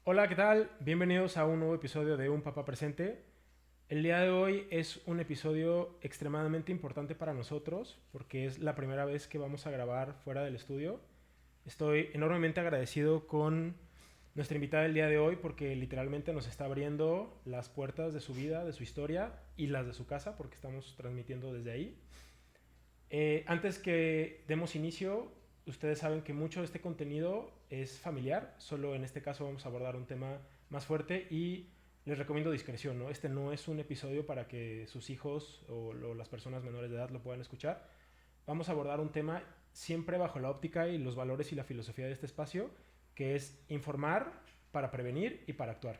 Hola, ¿qué tal? Bienvenidos a un nuevo episodio de Un Papá Presente. El día de hoy es un episodio extremadamente importante para nosotros porque es la primera vez que vamos a grabar fuera del estudio. Estoy enormemente agradecido con nuestra invitada del día de hoy porque literalmente nos está abriendo las puertas de su vida, de su historia y las de su casa porque estamos transmitiendo desde ahí. Antes que demos inicio, ustedes saben que mucho de este contenido es familiar, solo en este caso vamos a abordar un tema más fuerte y les recomiendo discreción, ¿no? Este no es un episodio para que sus hijos o las personas menores de edad lo puedan escuchar. Vamos a abordar un tema siempre bajo la óptica y los valores y la filosofía de este espacio, que es informar para prevenir y para actuar.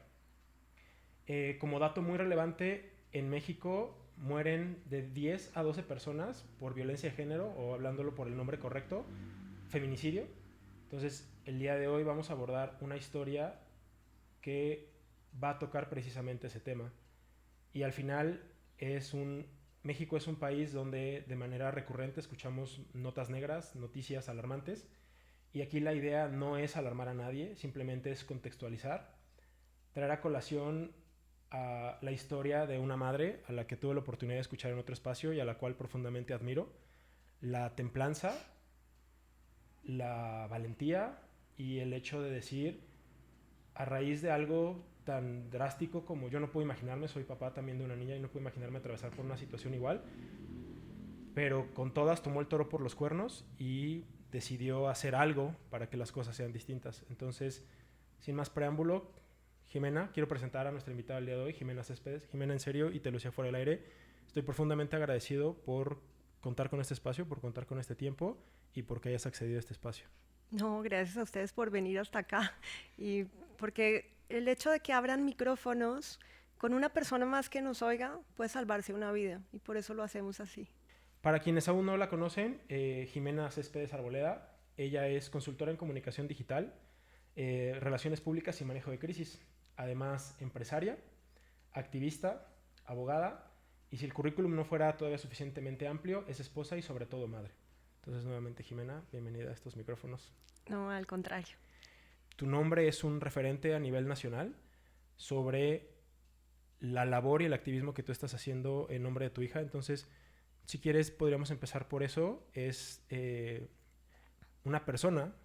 Como dato muy relevante, en México mueren de 10 a 12 personas por violencia de género, o hablándolo por el nombre correcto, feminicidio. Entonces, el día de hoy vamos a abordar una historia que va a tocar precisamente ese tema. Y al final México es un país donde de manera recurrente escuchamos notas negras, noticias alarmantes, y aquí la idea no es alarmar a nadie, simplemente es contextualizar, traer a colación a la historia de una madre a la que tuve la oportunidad de escuchar en otro espacio y a la cual profundamente admiro, la templanza, la valentía y el hecho de decir, a raíz de algo tan drástico como yo no puedo imaginarme, soy papá también de una niña y no puedo imaginarme atravesar por una situación igual, pero con todas tomó el toro por los cuernos y decidió hacer algo para que las cosas sean distintas. Entonces, sin más preámbulo, Jimena, quiero presentar a nuestra invitada del día de hoy, Jimena Céspedes. Jimena, en serio, y te lo decía fuera del aire, estoy profundamente agradecido por contar con este espacio, por contar con este tiempo y porque hayas accedido a este espacio. No, gracias a ustedes por venir hasta acá y porque el hecho de que abran micrófonos con una persona más que nos oiga puede salvarse una vida y por eso lo hacemos así. Para quienes aún no la conocen, Jimena Céspedes Arboleda, ella es consultora en comunicación digital, relaciones públicas y manejo de crisis, además empresaria, activista, abogada, y si el currículum no fuera todavía suficientemente amplio, es esposa y sobre todo madre. Entonces, nuevamente, Jimena, bienvenida a estos micrófonos. No, al contrario. Tu nombre es un referente a nivel nacional sobre la labor y el activismo que tú estás haciendo en nombre de tu hija. Entonces, si quieres, podríamos empezar por eso. Es una persona,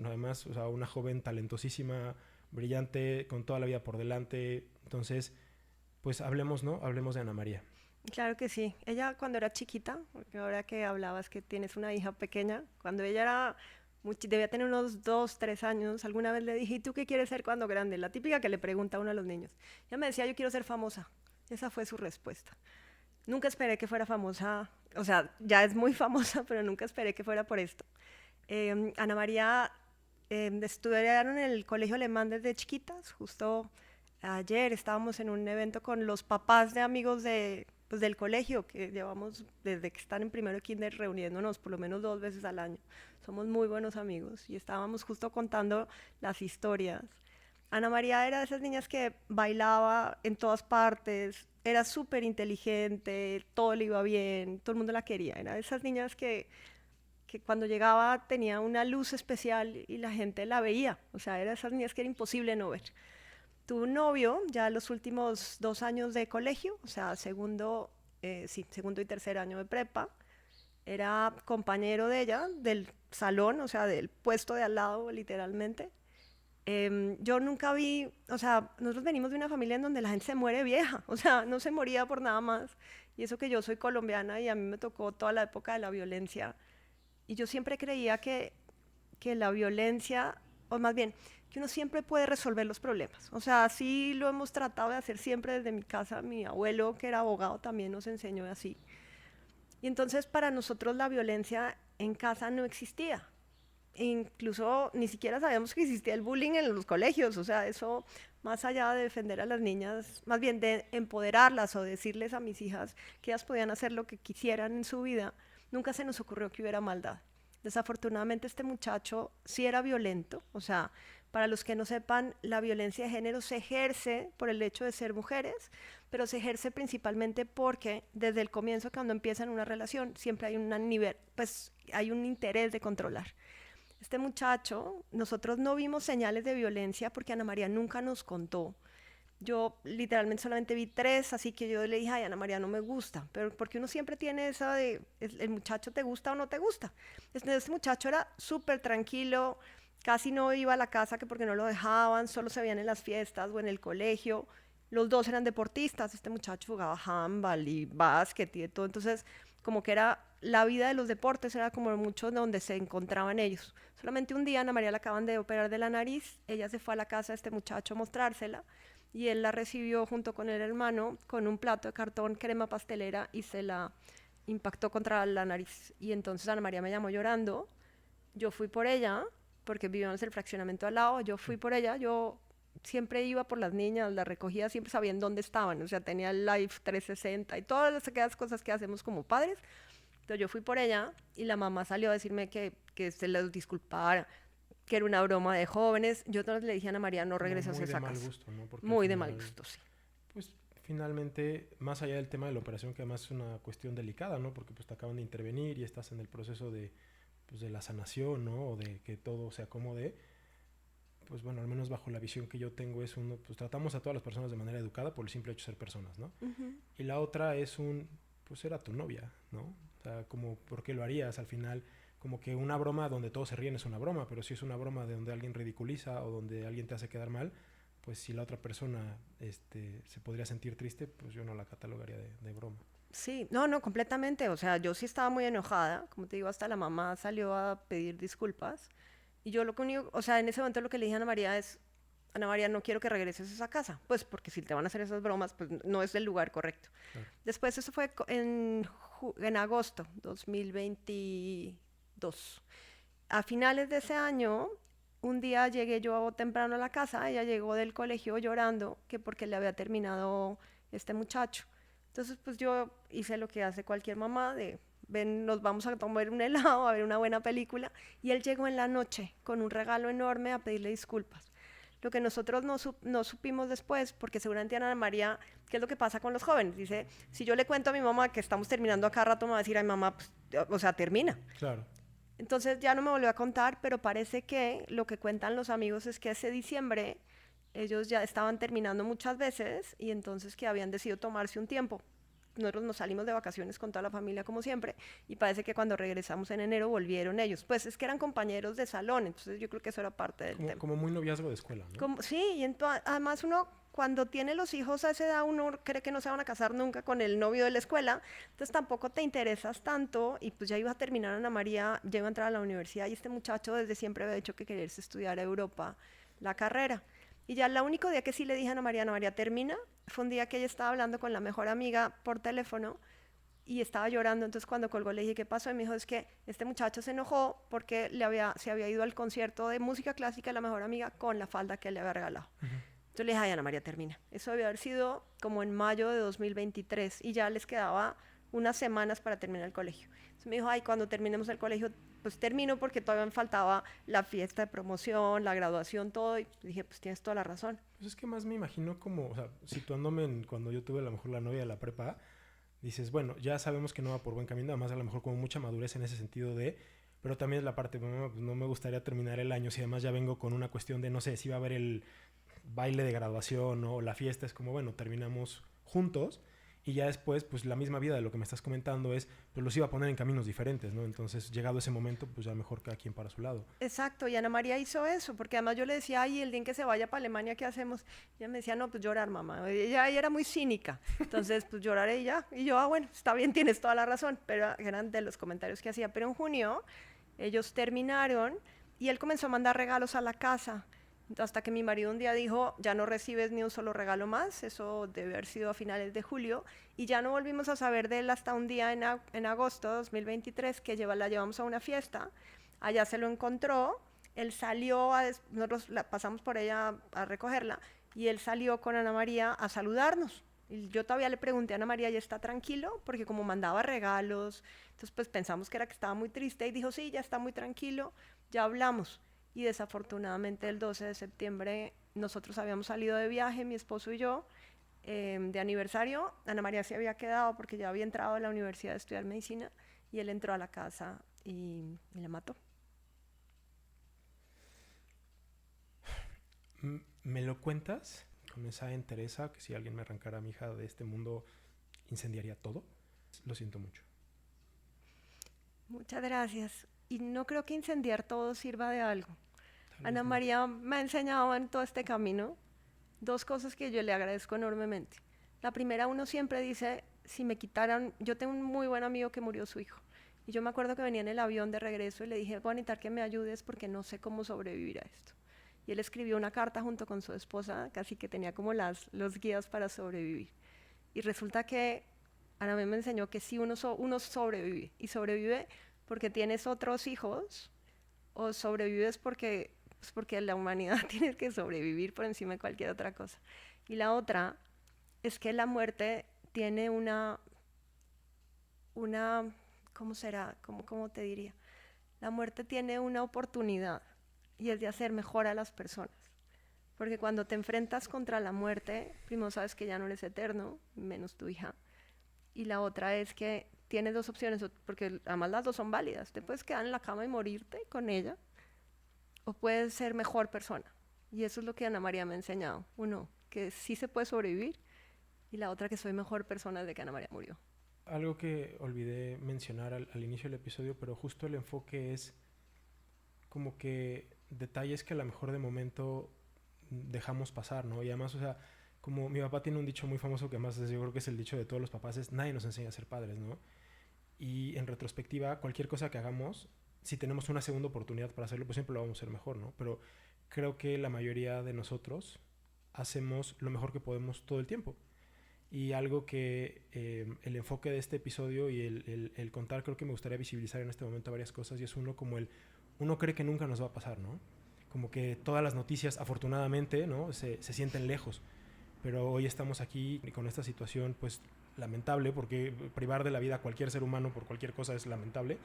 además, o sea, una joven talentosísima, brillante, con toda la vida por delante. Entonces, pues hablemos, ¿no? Hablemos de Ana María. Claro que sí. Ella cuando era chiquita, porque ahora que hablabas que tienes una hija pequeña, cuando ella era debía tener unos 2, 3 años, alguna vez le dije, ¿y tú qué quieres ser cuando grande? La típica que le pregunta a uno a los niños. Ella me decía, yo quiero ser famosa. Esa fue su respuesta. Nunca esperé que fuera famosa, o sea, ya es muy famosa, pero nunca esperé que fuera por esto. Ana María estudiaron en el colegio alemán desde chiquitas. Justo ayer estábamos en un evento con los papás de amigos pues, del colegio, que llevamos desde que están en primero de kinder reuniéndonos por lo menos 2 veces al año. Somos muy buenos amigos y estábamos justo contando las historias. Ana María era de esas niñas que bailaba en todas partes, era súper inteligente, todo le iba bien, todo el mundo la quería. Era de esas niñas que cuando llegaba tenía una luz especial y la gente la veía. O sea, era de esas niñas que era imposible no ver. Tuvo un novio ya los últimos 2 años de colegio, o sea, sí, segundo y tercer año de prepa. Era compañero de ella, del salón, o sea, del puesto de al lado, literalmente. Yo nunca vi, o sea, nosotros venimos de una familia en donde la gente se muere vieja, o sea, no se moría por nada más. Y eso que yo soy colombiana y a mí me tocó toda la época de la violencia. Y yo siempre creía que la violencia, o más bien, que uno siempre puede resolver los problemas. O sea, así lo hemos tratado de hacer siempre desde mi casa. Mi abuelo, que era abogado, también nos enseñó así. Y entonces para nosotros la violencia en casa no existía. Incluso ni siquiera sabíamos que existía el bullying en los colegios, o sea, eso más allá de defender a las niñas, más bien de empoderarlas o decirles a mis hijas que ellas podían hacer lo que quisieran en su vida, nunca se nos ocurrió que hubiera maldad. Desafortunadamente este muchacho sí era violento, o sea, para los que no sepan, la violencia de género se ejerce por el hecho de ser mujeres, pero se ejerce principalmente porque desde el comienzo, cuando empiezan una relación, siempre hay un nivel, pues hay un interés de controlar. Este muchacho, nosotros no vimos señales de violencia porque Ana María nunca nos contó. Yo literalmente solamente vi 3, así que yo le dije, ay, Ana María, no me gusta, pero porque uno siempre tiene esa de, el muchacho te gusta o no te gusta. Este muchacho era súper tranquilo, casi no iba a la casa que porque no lo dejaban, solo se veían en las fiestas o en el colegio. Los dos eran deportistas, este muchacho jugaba handball y básquet y de todo, entonces como que era la vida de los deportes, era como mucho donde se encontraban ellos. Solamente un día Ana María la acaban de operar de la nariz, ella se fue a la casa de este muchacho a mostrársela y él la recibió junto con el hermano con un plato de cartón, crema pastelera y se la impactó contra la nariz. Y entonces Ana María me llamó llorando, yo fui por ella, porque vivíamos el fraccionamiento al lado, yo fui por ella, yo siempre iba por las niñas, las recogía, siempre sabían dónde estaban, o sea, tenía el Live 360 y todas aquellas cosas que hacemos como padres. Entonces yo fui por ella y la mamá salió a decirme que se les disculpara, que era una broma de jóvenes. Yo entonces le dije a Ana María, no Como regresas a muy de esa mal casa. gusto, ¿no? Porque al Muy de mal final, gusto, sí. pues finalmente, más allá del tema de la operación, que además es una cuestión delicada, ¿no? Porque pues te acaban de intervenir y estás en el proceso de, pues, de la sanación, ¿no? O de que todo se acomode. Pues bueno, al menos bajo la visión que yo tengo es uno, pues tratamos a todas las personas de manera educada por el simple hecho de ser personas, ¿no? Y la otra es pues era tu novia, ¿no? O sea, como, ¿por qué lo harías? Al final, como que una broma donde todos se ríen es una broma, pero si es una broma de donde alguien ridiculiza o donde alguien te hace quedar mal, pues si la otra persona se podría sentir triste, pues yo no la catalogaría de broma. Sí, no, no, completamente. O sea, yo sí estaba muy enojada. Como te digo, hasta la mamá salió a pedir disculpas. Y yo lo que único, o sea, en ese momento lo que le dije a Ana María es, Ana María, no quiero que regreses a esa casa. Pues porque si te van a hacer esas bromas, pues no es el lugar correcto. Claro. Después eso fue en agosto 2022. A finales de ese año, un día llegué yo temprano a la casa, ella llegó del colegio llorando que porque le había terminado este muchacho. Entonces, pues yo hice lo que hace cualquier mamá, de ven, nos vamos a tomar un helado, a ver una buena película, y él llegó en la noche con un regalo enorme a pedirle disculpas. Lo que nosotros no supimos después, porque seguramente Ana María, ¿qué es lo que pasa con los jóvenes? Dice, si yo le cuento a mi mamá que estamos terminando acá rato, me va a decir, ay mamá, pues, o sea, termina. Claro. Entonces ya no me volvió a contar, pero parece que lo que cuentan los amigos es que ese diciembre ellos ya estaban terminando muchas veces y entonces que habían decidido tomarse un tiempo. Nosotros nos salimos de vacaciones con toda la familia como siempre y parece que cuando regresamos en enero volvieron ellos. Pues es que eran compañeros de salón, entonces yo creo que eso era parte del tema. Como muy noviazgo de escuela, ¿no? Sí, y además uno cuando tiene los hijos a esa edad uno cree que no se van a casar nunca con el novio de la escuela, entonces tampoco te interesas tanto y pues ya iba a terminar Ana María, ya iba a entrar a la universidad y este muchacho desde siempre había dicho que quería irse a estudiar a Europa la carrera. Y ya el único día que sí le dije a Ana María, termina, fue un día que ella estaba hablando con la mejor amiga por teléfono y estaba llorando, entonces cuando colgó le dije, ¿qué pasó? Y me dijo, es que este muchacho se enojó porque se había ido al concierto de música clásica de la mejor amiga con la falda que le había regalado. Entonces le dije, ay, Ana María, termina. Eso debió haber sido como en mayo de 2023 y ya les quedaba unas semanas para terminar el colegio. Entonces me dijo, ay, cuando terminemos el colegio, pues termino porque todavía me faltaba la fiesta de promoción, la graduación, todo. Y dije, pues tienes toda la razón. Pues es que más me imagino como, o sea, situándome en cuando yo tuve a lo mejor la novia de la prepa, dices, bueno, ya sabemos que no va por buen camino, además a lo mejor como mucha madurez en ese sentido de, pero también es la parte, pues no me gustaría terminar el año si además ya vengo con una cuestión de, no sé, si va a haber el baile de graduación, ¿no? O la fiesta, es como, bueno, terminamos juntos y ya después, pues la misma vida de lo que me estás comentando es, pues los iba a poner en caminos diferentes, ¿no? Entonces, llegado ese momento, pues ya mejor cada quien para su lado. Exacto, y Ana María hizo eso, porque además yo le decía, ay, el día en que se vaya para Alemania, ¿qué hacemos? Y ella me decía, no, pues llorar, mamá. Ella era muy cínica, entonces, pues lloraré y ya. Y yo, ah, bueno, está bien, tienes toda la razón, pero eran de los comentarios que hacía. Pero en junio, ellos terminaron y él comenzó a mandar regalos a la casa. Hasta que mi marido un día dijo, ya no recibes ni un solo regalo más, eso debe haber sido a finales de julio, y ya no volvimos a saber de él hasta un día en agosto de 2023, que la llevamos a una fiesta, allá se lo encontró, él salió, nosotros pasamos por ella a recogerla, y él salió con Ana María a saludarnos. Y yo todavía le pregunté a Ana María, ¿ya está tranquilo? Porque como mandaba regalos, entonces pues pensamos que era que estaba muy triste, y dijo, sí, ya está muy tranquilo, ya hablamos. Y desafortunadamente el 12 de septiembre nosotros habíamos salido de viaje, mi esposo y yo, de aniversario. Ana María se había quedado porque ya había entrado a la universidad a estudiar medicina y él entró a la casa y la mató. ¿Me lo cuentas? Con esa entereza que si alguien me arrancara a mi hija de este mundo, incendiaría todo. Lo siento mucho. Muchas gracias. Y no creo que incendiar todo sirva de algo. Tal Ana vez no. María me ha enseñado en todo este camino dos cosas que yo le agradezco enormemente. La primera, uno siempre dice, si me quitaran, yo tengo un muy buen amigo que murió su hijo. Y yo me acuerdo que venía en el avión de regreso y le dije, voy a necesitar que me ayudes porque no sé cómo sobrevivir a esto. Y él escribió una carta junto con su esposa, casi que tenía como los guías para sobrevivir. Y resulta que Ana me enseñó que sí, uno sobrevive. Y sobrevive porque tienes otros hijos o sobrevives porque la humanidad tiene que sobrevivir por encima de cualquier otra cosa. Y la otra es que la muerte tiene una ¿cómo será? ¿Cómo te diría? La muerte tiene una oportunidad y es de hacer mejor a las personas. Porque cuando te enfrentas contra la muerte, primero sabes que ya no eres eterno, menos tu hija. Y la otra es que tienes dos opciones, porque además las dos son válidas. Te puedes quedar en la cama y morirte con ella, o puedes ser mejor persona. Y eso es lo que Ana María me ha enseñado. Uno, que sí se puede sobrevivir, y la otra, que soy mejor persona desde que Ana María murió. Algo que olvidé mencionar al inicio del episodio, pero justo el enfoque es como que detalles que a lo mejor de momento dejamos pasar, ¿no? Y además, o sea, como mi papá tiene un dicho muy famoso que además yo creo que es el dicho de todos los papás, es nadie nos enseña a ser padres, ¿no? Y en retrospectiva, cualquier cosa que hagamos, si tenemos una segunda oportunidad para hacerlo, pues siempre lo vamos a hacer mejor, ¿no? Pero creo que la mayoría de nosotros hacemos lo mejor que podemos todo el tiempo. Y algo que el enfoque de este episodio y el contar, creo que me gustaría visibilizar en este momento varias cosas. Y es uno como uno cree que nunca nos va a pasar, ¿no? Como que todas las noticias, afortunadamente, ¿no? Se sienten lejos. Pero hoy estamos aquí con esta situación, pues, lamentable, porque privar de la vida a cualquier ser humano por cualquier cosa es lamentable.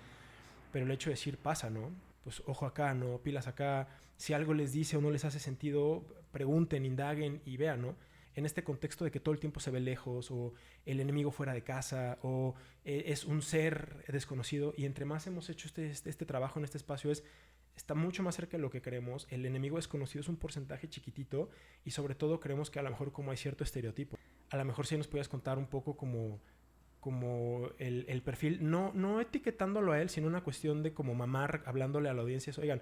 Pero el hecho de decir pasa, ¿no? Pues ojo acá, ¿no? Pilas acá. Si algo les dice o no les hace sentido, pregunten, indaguen y vean, ¿no? En este contexto de que todo el tiempo se ve lejos, o el enemigo fuera de casa, o es un ser desconocido, y entre más hemos hecho este trabajo en este espacio, está mucho más cerca de lo que creemos. El enemigo desconocido es un porcentaje chiquitito, y sobre todo creemos que a lo mejor como hay cierto estereotipo. A lo mejor sí nos podías contar un poco como el perfil, no etiquetándolo a él, sino una cuestión de como mamar, hablándole a la audiencia, oigan,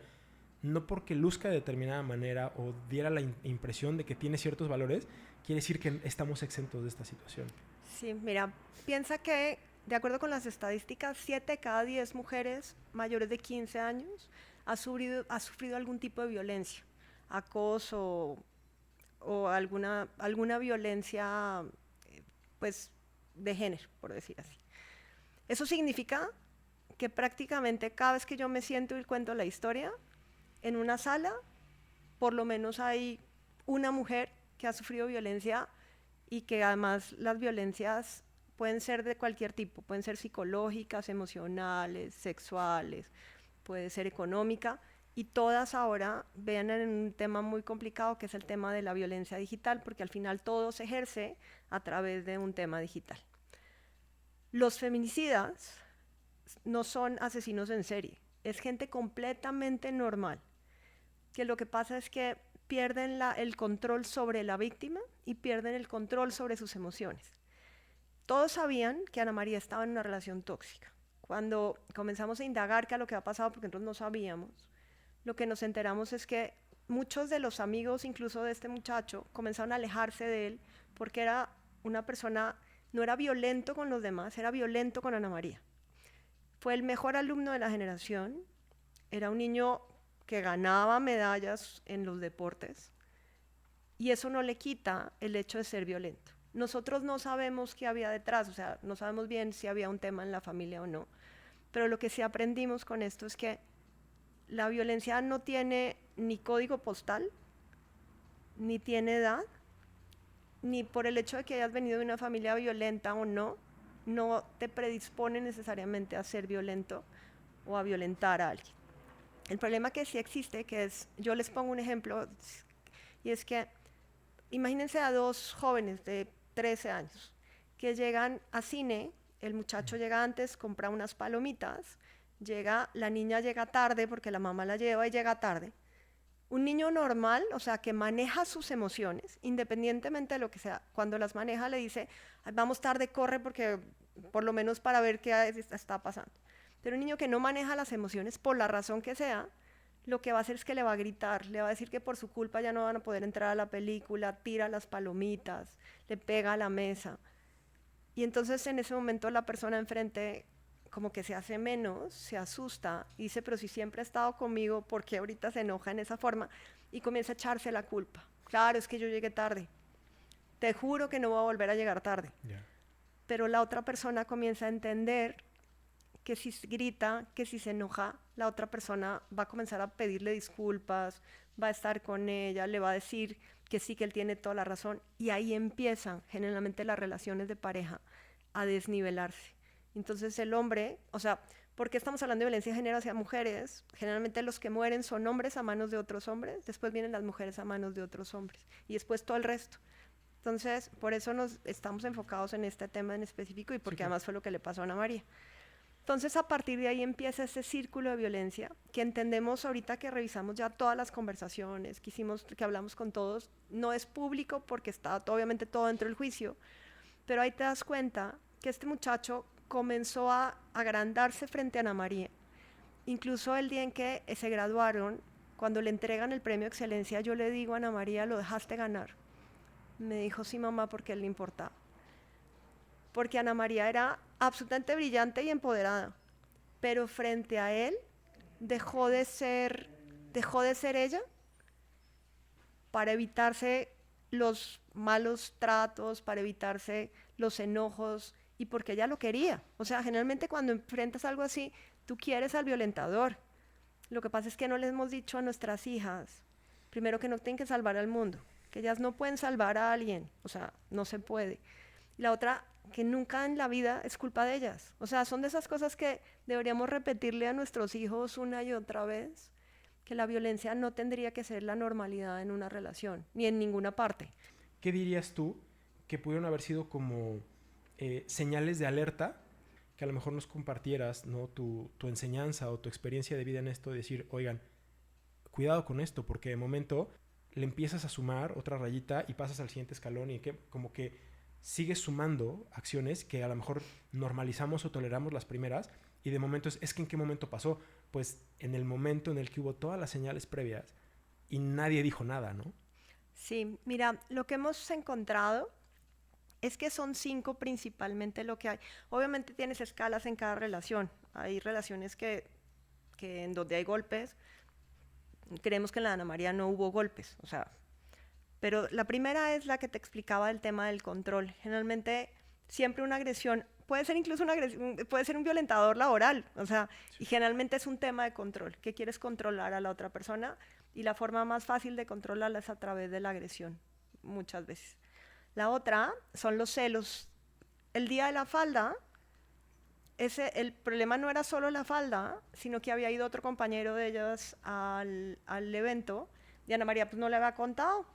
no porque luzca de determinada manera o diera la impresión de que tiene ciertos valores, quiere decir que estamos exentos de esta situación. Sí, mira, piensa que, de acuerdo con las estadísticas, 7 de cada 10 mujeres mayores de 15 años ha sufrido algún tipo de violencia, acoso o alguna violencia, pues, de género, por decir así. Eso significa que prácticamente cada vez que yo me siento y cuento la historia, en una sala, por lo menos hay una mujer que ha sufrido violencia, y que además las violencias pueden ser de cualquier tipo, pueden ser psicológicas, emocionales, sexuales, puede ser económica, y todas ahora vean en un tema muy complicado que es el tema de la violencia digital, porque al final todo se ejerce a través de un tema digital. Los feminicidas no son asesinos en serie, es gente completamente normal, que lo que pasa es que pierden el control sobre la víctima y pierden el control sobre sus emociones. Todos sabían que Ana María estaba en una relación tóxica. Cuando comenzamos a indagar qué es lo que ha pasado, porque nosotros no sabíamos, lo que nos enteramos es que muchos de los amigos, incluso de este muchacho, comenzaron a alejarse de él porque era una persona, no era violento con los demás, era violento con Ana María. Fue el mejor alumno de la generación, era un niño que ganaba medallas en los deportes, y eso no le quita el hecho de ser violento. Nosotros no sabemos qué había detrás, o sea, no sabemos bien si había un tema en la familia o no, pero lo que sí aprendimos con esto es que la violencia no tiene ni código postal, ni tiene edad, ni por el hecho de que hayas venido de una familia violenta o no, no te predispone necesariamente a ser violento o a violentar a alguien. El problema que sí existe, que es, yo les pongo un ejemplo, y es que imagínense a dos jóvenes de 13 años que llegan a cine, el muchacho llega antes, compra unas palomitas, la niña llega tarde porque la mamá la lleva y llega tarde, Un niño normal, o sea, que maneja sus emociones, independientemente de lo que sea, cuando las maneja le dice, "Ay, vamos tarde, corre porque por lo menos para ver qué está pasando". Pero un niño que no maneja las emociones, por la razón que sea, lo que va a hacer es que le va a gritar, le va a decir que por su culpa ya no van a poder entrar a la película, tira las palomitas, le pega a la mesa. Y entonces en ese momento la persona enfrente como que se hace menos, se asusta y dice, pero si siempre ha estado conmigo, ¿por qué ahorita se enoja en esa forma? Y comienza a echarse la culpa. Claro, es que yo llegué tarde. Te juro que no voy a volver a llegar tarde. Ya. Pero la otra persona comienza a entender que si grita, que si se enoja, la otra persona va a comenzar a pedirle disculpas, va a estar con ella, le va a decir que sí, que él tiene toda la razón. Y ahí empiezan generalmente las relaciones de pareja a desnivelarse. Entonces el hombre, o sea, ¿por qué estamos hablando de violencia de género hacia mujeres? Generalmente los que mueren son hombres a manos de otros hombres, después vienen las mujeres a manos de otros hombres y después todo el resto. Entonces, por eso nos estamos enfocados en este tema en específico y porque claro. además fue lo que le pasó a Ana María. Entonces, a partir de ahí empieza ese círculo de violencia que entendemos ahorita que revisamos ya todas las conversaciones, que hablamos con todos. No es público porque está obviamente todo dentro del juicio, pero ahí te das cuenta que este muchacho comenzó a agrandarse frente a Ana María. Incluso el día en que se graduaron, cuando le entregan el premio de excelencia, yo le digo a Ana María, lo dejaste ganar. Me dijo, sí, mamá, porque él le importaba. Porque Ana María era absolutamente brillante y empoderada, pero frente a él dejó de ser ella para evitarse los malos tratos, para evitarse los enojos y porque ella lo quería. O sea, generalmente cuando enfrentas algo así, tú quieres al violentador. Lo que pasa es que no les hemos dicho a nuestras hijas, primero, que no tienen que salvar al mundo, que ellas no pueden salvar a alguien, o sea, no se puede. Y la otra, que nunca en la vida es culpa de ellas. O sea, son de esas cosas que deberíamos repetirle a nuestros hijos una y otra vez, que la violencia no tendría que ser la normalidad en una relación, ni en ninguna parte. ¿Qué dirías tú que pudieron haber sido como señales de alerta que a lo mejor nos compartieras, ¿no? Tu enseñanza o tu experiencia de vida en esto, de decir, oigan, cuidado con esto, porque de momento le empiezas a sumar otra rayita y pasas al siguiente escalón y que como que sigues sumando acciones que a lo mejor normalizamos o toleramos las primeras y de momento es que ¿en qué momento pasó? Pues en el momento en el que hubo todas las señales previas y nadie dijo nada, ¿no? Sí, mira, lo que hemos encontrado es que son 5 principalmente lo que hay. Obviamente tienes escalas en cada relación. Hay relaciones que en donde hay golpes, creemos que en la de Ana María no hubo golpes, o sea, pero la primera es la que te explicaba del tema del control. Generalmente siempre una agresión, puede ser incluso una agresión, puede ser un violentador laboral, o sea, y generalmente es un tema de control, que quieres controlar a la otra persona y la forma más fácil de controlarla es a través de la agresión, muchas veces. La otra son los celos. El día de la falda, el problema no era solo la falda, sino que había ido otro compañero de ellas al evento y Ana María pues no le había contado,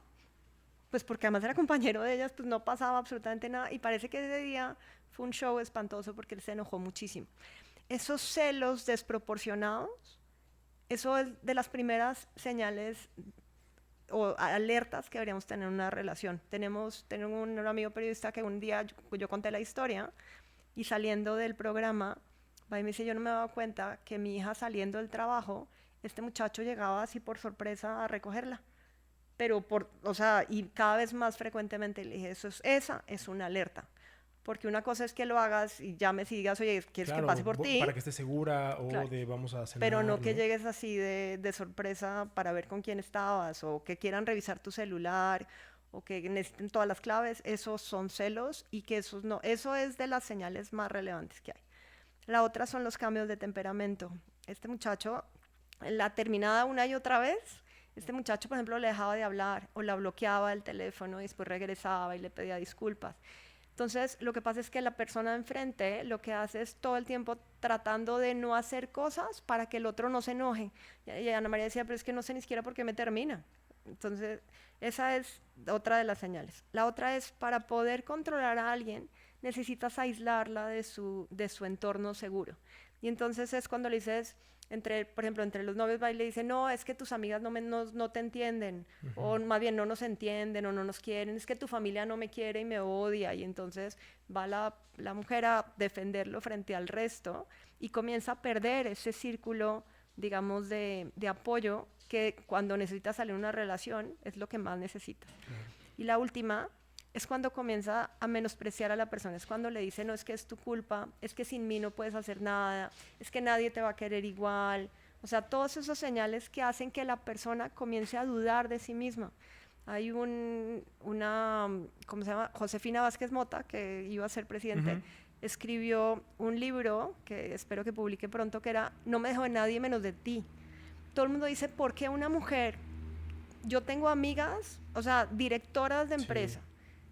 pues porque además era compañero de ellas, pues no pasaba absolutamente nada y parece que ese día fue un show espantoso porque él se enojó muchísimo. Esos celos desproporcionados, eso es de las primeras señales o alertas que deberíamos tener en una relación. Tengo un amigo periodista que un día yo conté la historia y saliendo del programa, va y me dice, yo no me he dado cuenta que mi hija saliendo del trabajo, este muchacho llegaba así por sorpresa a recogerla. Pero o sea, y cada vez más frecuentemente le dije, esa es una alerta. Porque una cosa es que lo hagas y llames y digas, oye, ¿quieres Claro, que pase por ti? para que estés segura o Claro. de vamos a cenar, Pero no ¿no? que llegues así de sorpresa para ver con quién estabas o que quieran revisar tu celular o que necesiten todas las claves. Esos son celos y que esos no. Eso es de las señales más relevantes que hay. La otra son los cambios de temperamento. Este muchacho, la terminada una y otra vez, este muchacho, por ejemplo, le dejaba de hablar o la bloqueaba el teléfono y después regresaba y le pedía disculpas. Entonces, lo que pasa es que la persona de enfrente lo que hace es todo el tiempo tratando de no hacer cosas para que el otro no se enoje. Y Ana María decía, pero es que no sé ni siquiera por qué me termina. Entonces, esa es otra de las señales. La otra es, para poder controlar a alguien, necesitas aislarla de su entorno seguro. Y entonces es cuando le dices, Por ejemplo, entre los novios va y le dice, no, es que tus amigas no te entienden, o más bien no nos entienden o no nos quieren, es que tu familia no me quiere y me odia, y entonces va la mujer a defenderlo frente al resto y comienza a perder ese círculo, digamos, de apoyo que cuando necesitas salir de una relación es lo que más necesitas. Y la última es cuando comienza a menospreciar a la persona, es cuando le dice, no, es que es tu culpa, es que sin mí no puedes hacer nada, es que nadie te va a querer igual. O sea, todos esos señales que hacen que la persona comience a dudar de sí misma. Hay ¿cómo se llama? Josefina Vázquez Mota, que iba a ser presidente, escribió un libro que espero que publique pronto, que era No me dejo de nadie menos de ti. Todo el mundo dice, ¿por qué una mujer? Yo tengo amigas, o sea, directoras de empresa,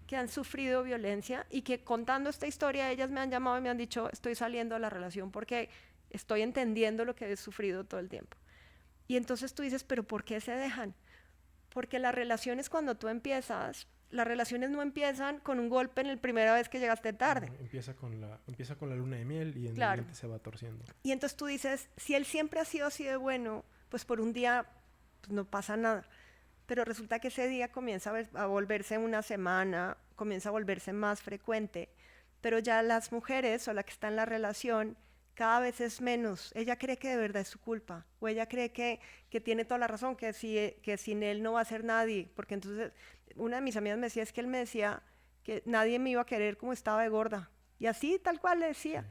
que han sufrido violencia y que contando esta historia ellas me han llamado y me han dicho, estoy saliendo de la relación porque estoy entendiendo lo que he sufrido todo el tiempo. Y entonces tú dices, pero ¿por qué se dejan? Porque las relaciones cuando tú empiezas, las relaciones no empiezan con un golpe en la primera vez que llegaste tarde. No, empieza con la luna de miel y en Claro. el diente se va torciendo. Y entonces tú dices, si él siempre ha sido así de bueno, pues por un día pues no pasa nada. Pero resulta que ese día comienza a volverse una semana, comienza a volverse más frecuente, pero ya las mujeres o la que está en la relación cada vez es menos. Ella cree que de verdad es su culpa, o ella cree que tiene toda la razón, que sin él no va a ser nadie, porque entonces una de mis amigas me decía, es que él me decía que nadie me iba a querer como estaba de gorda, y así tal cual le decía.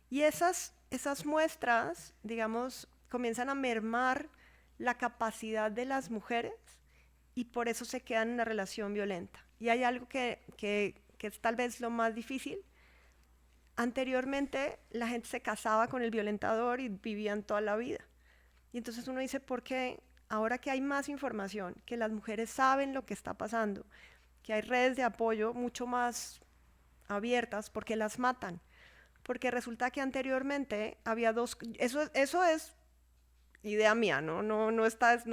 Sí. Y esas muestras, digamos, comienzan a mermar la capacidad de las mujeres y por eso se quedan en una relación violenta. Y hay algo que es tal vez lo más difícil. Anteriormente la gente se casaba con el violentador y vivían toda la vida. Y entonces uno dice, ¿por qué ahora que hay más información, que las mujeres saben lo que está pasando, que hay redes de apoyo mucho más abiertas, por qué las matan? Porque resulta que anteriormente había eso es idea mía, no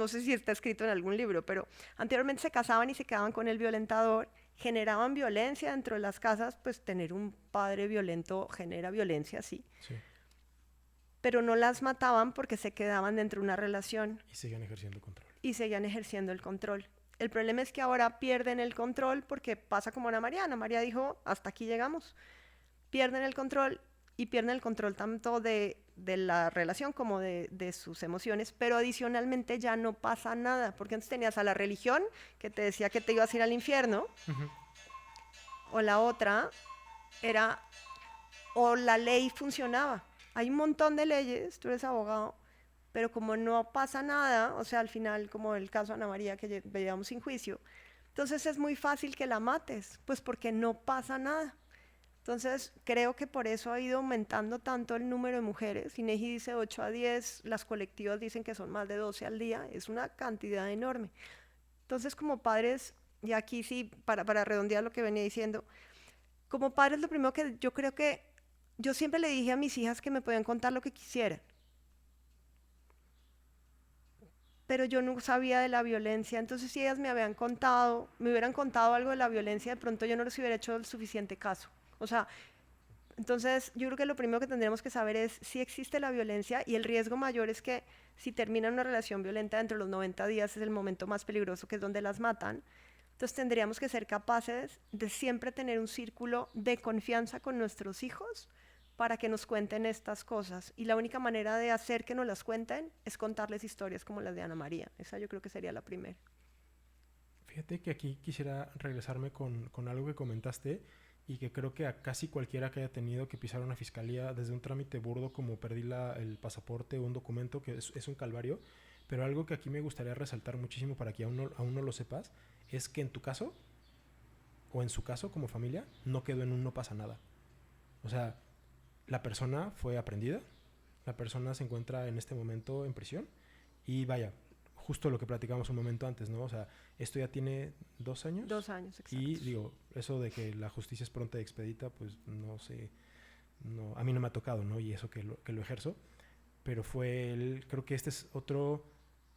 sé si está escrito en algún libro, pero anteriormente se casaban y se quedaban con el violentador, generaban violencia dentro de las casas, pues tener un padre violento genera violencia, sí. Pero no las mataban porque se quedaban dentro de una relación. Y seguían ejerciendo control. Y seguían ejerciendo el control. El problema es que ahora pierden el control porque pasa como Ana María. Ana María dijo, hasta aquí llegamos. Pierden el control y pierden el control tanto de la relación como de sus emociones, pero adicionalmente ya no pasa nada, porque antes tenías a la religión que te decía que te ibas a ir al infierno, o la otra era, o la ley funcionaba. Hay un montón de leyes, tú eres abogado, pero como no pasa nada, o sea, al final, como el caso de Ana María que veíamos sin juicio, entonces es muy fácil que la mates, pues porque no pasa nada. Entonces, creo que por eso ha ido aumentando tanto el número de mujeres. INEGI dice 8 a 10, las colectivas dicen que son más de 12 al día, es una cantidad enorme. Entonces, como padres, y aquí sí, para redondear lo que venía diciendo, como padres lo primero que yo creo que, yo siempre le dije a mis hijas que me podían contar lo que quisieran, pero yo no sabía de la violencia, entonces si ellas me hubieran contado algo de la violencia, de pronto yo no les hubiera hecho el suficiente caso. O sea, entonces yo creo que lo primero que tendremos que saber es si existe la violencia, y el riesgo mayor es que si termina una relación violenta dentro de los 90 días es el momento más peligroso, que es donde las matan. Entonces tendríamos que ser capaces de siempre tener un círculo de confianza con nuestros hijos para que nos cuenten estas cosas. Y la única manera de hacer que nos las cuenten es contarles historias como las de Ana María. Esa yo creo que sería la primera. Fíjate que aquí quisiera regresarme con algo que comentaste, y que creo que a casi cualquiera que haya tenido que pisar una fiscalía, desde un trámite burdo como perdí el pasaporte o un documento, que es un calvario, pero algo que aquí me gustaría resaltar muchísimo para que aún no lo sepas, es que en tu caso, o en su caso como familia, no quedó en un no pasa nada. O sea, la persona fue aprehendida, la persona se encuentra en este momento en prisión, y vaya, justo lo que platicamos un momento antes, ¿no? O sea, esto ya tiene 2 años. 2 años, exacto. Y digo, eso de que la justicia es pronta y expedita, pues no sé, a mí no me ha tocado, ¿no? Y eso que lo ejerzo. Pero creo que este es otro,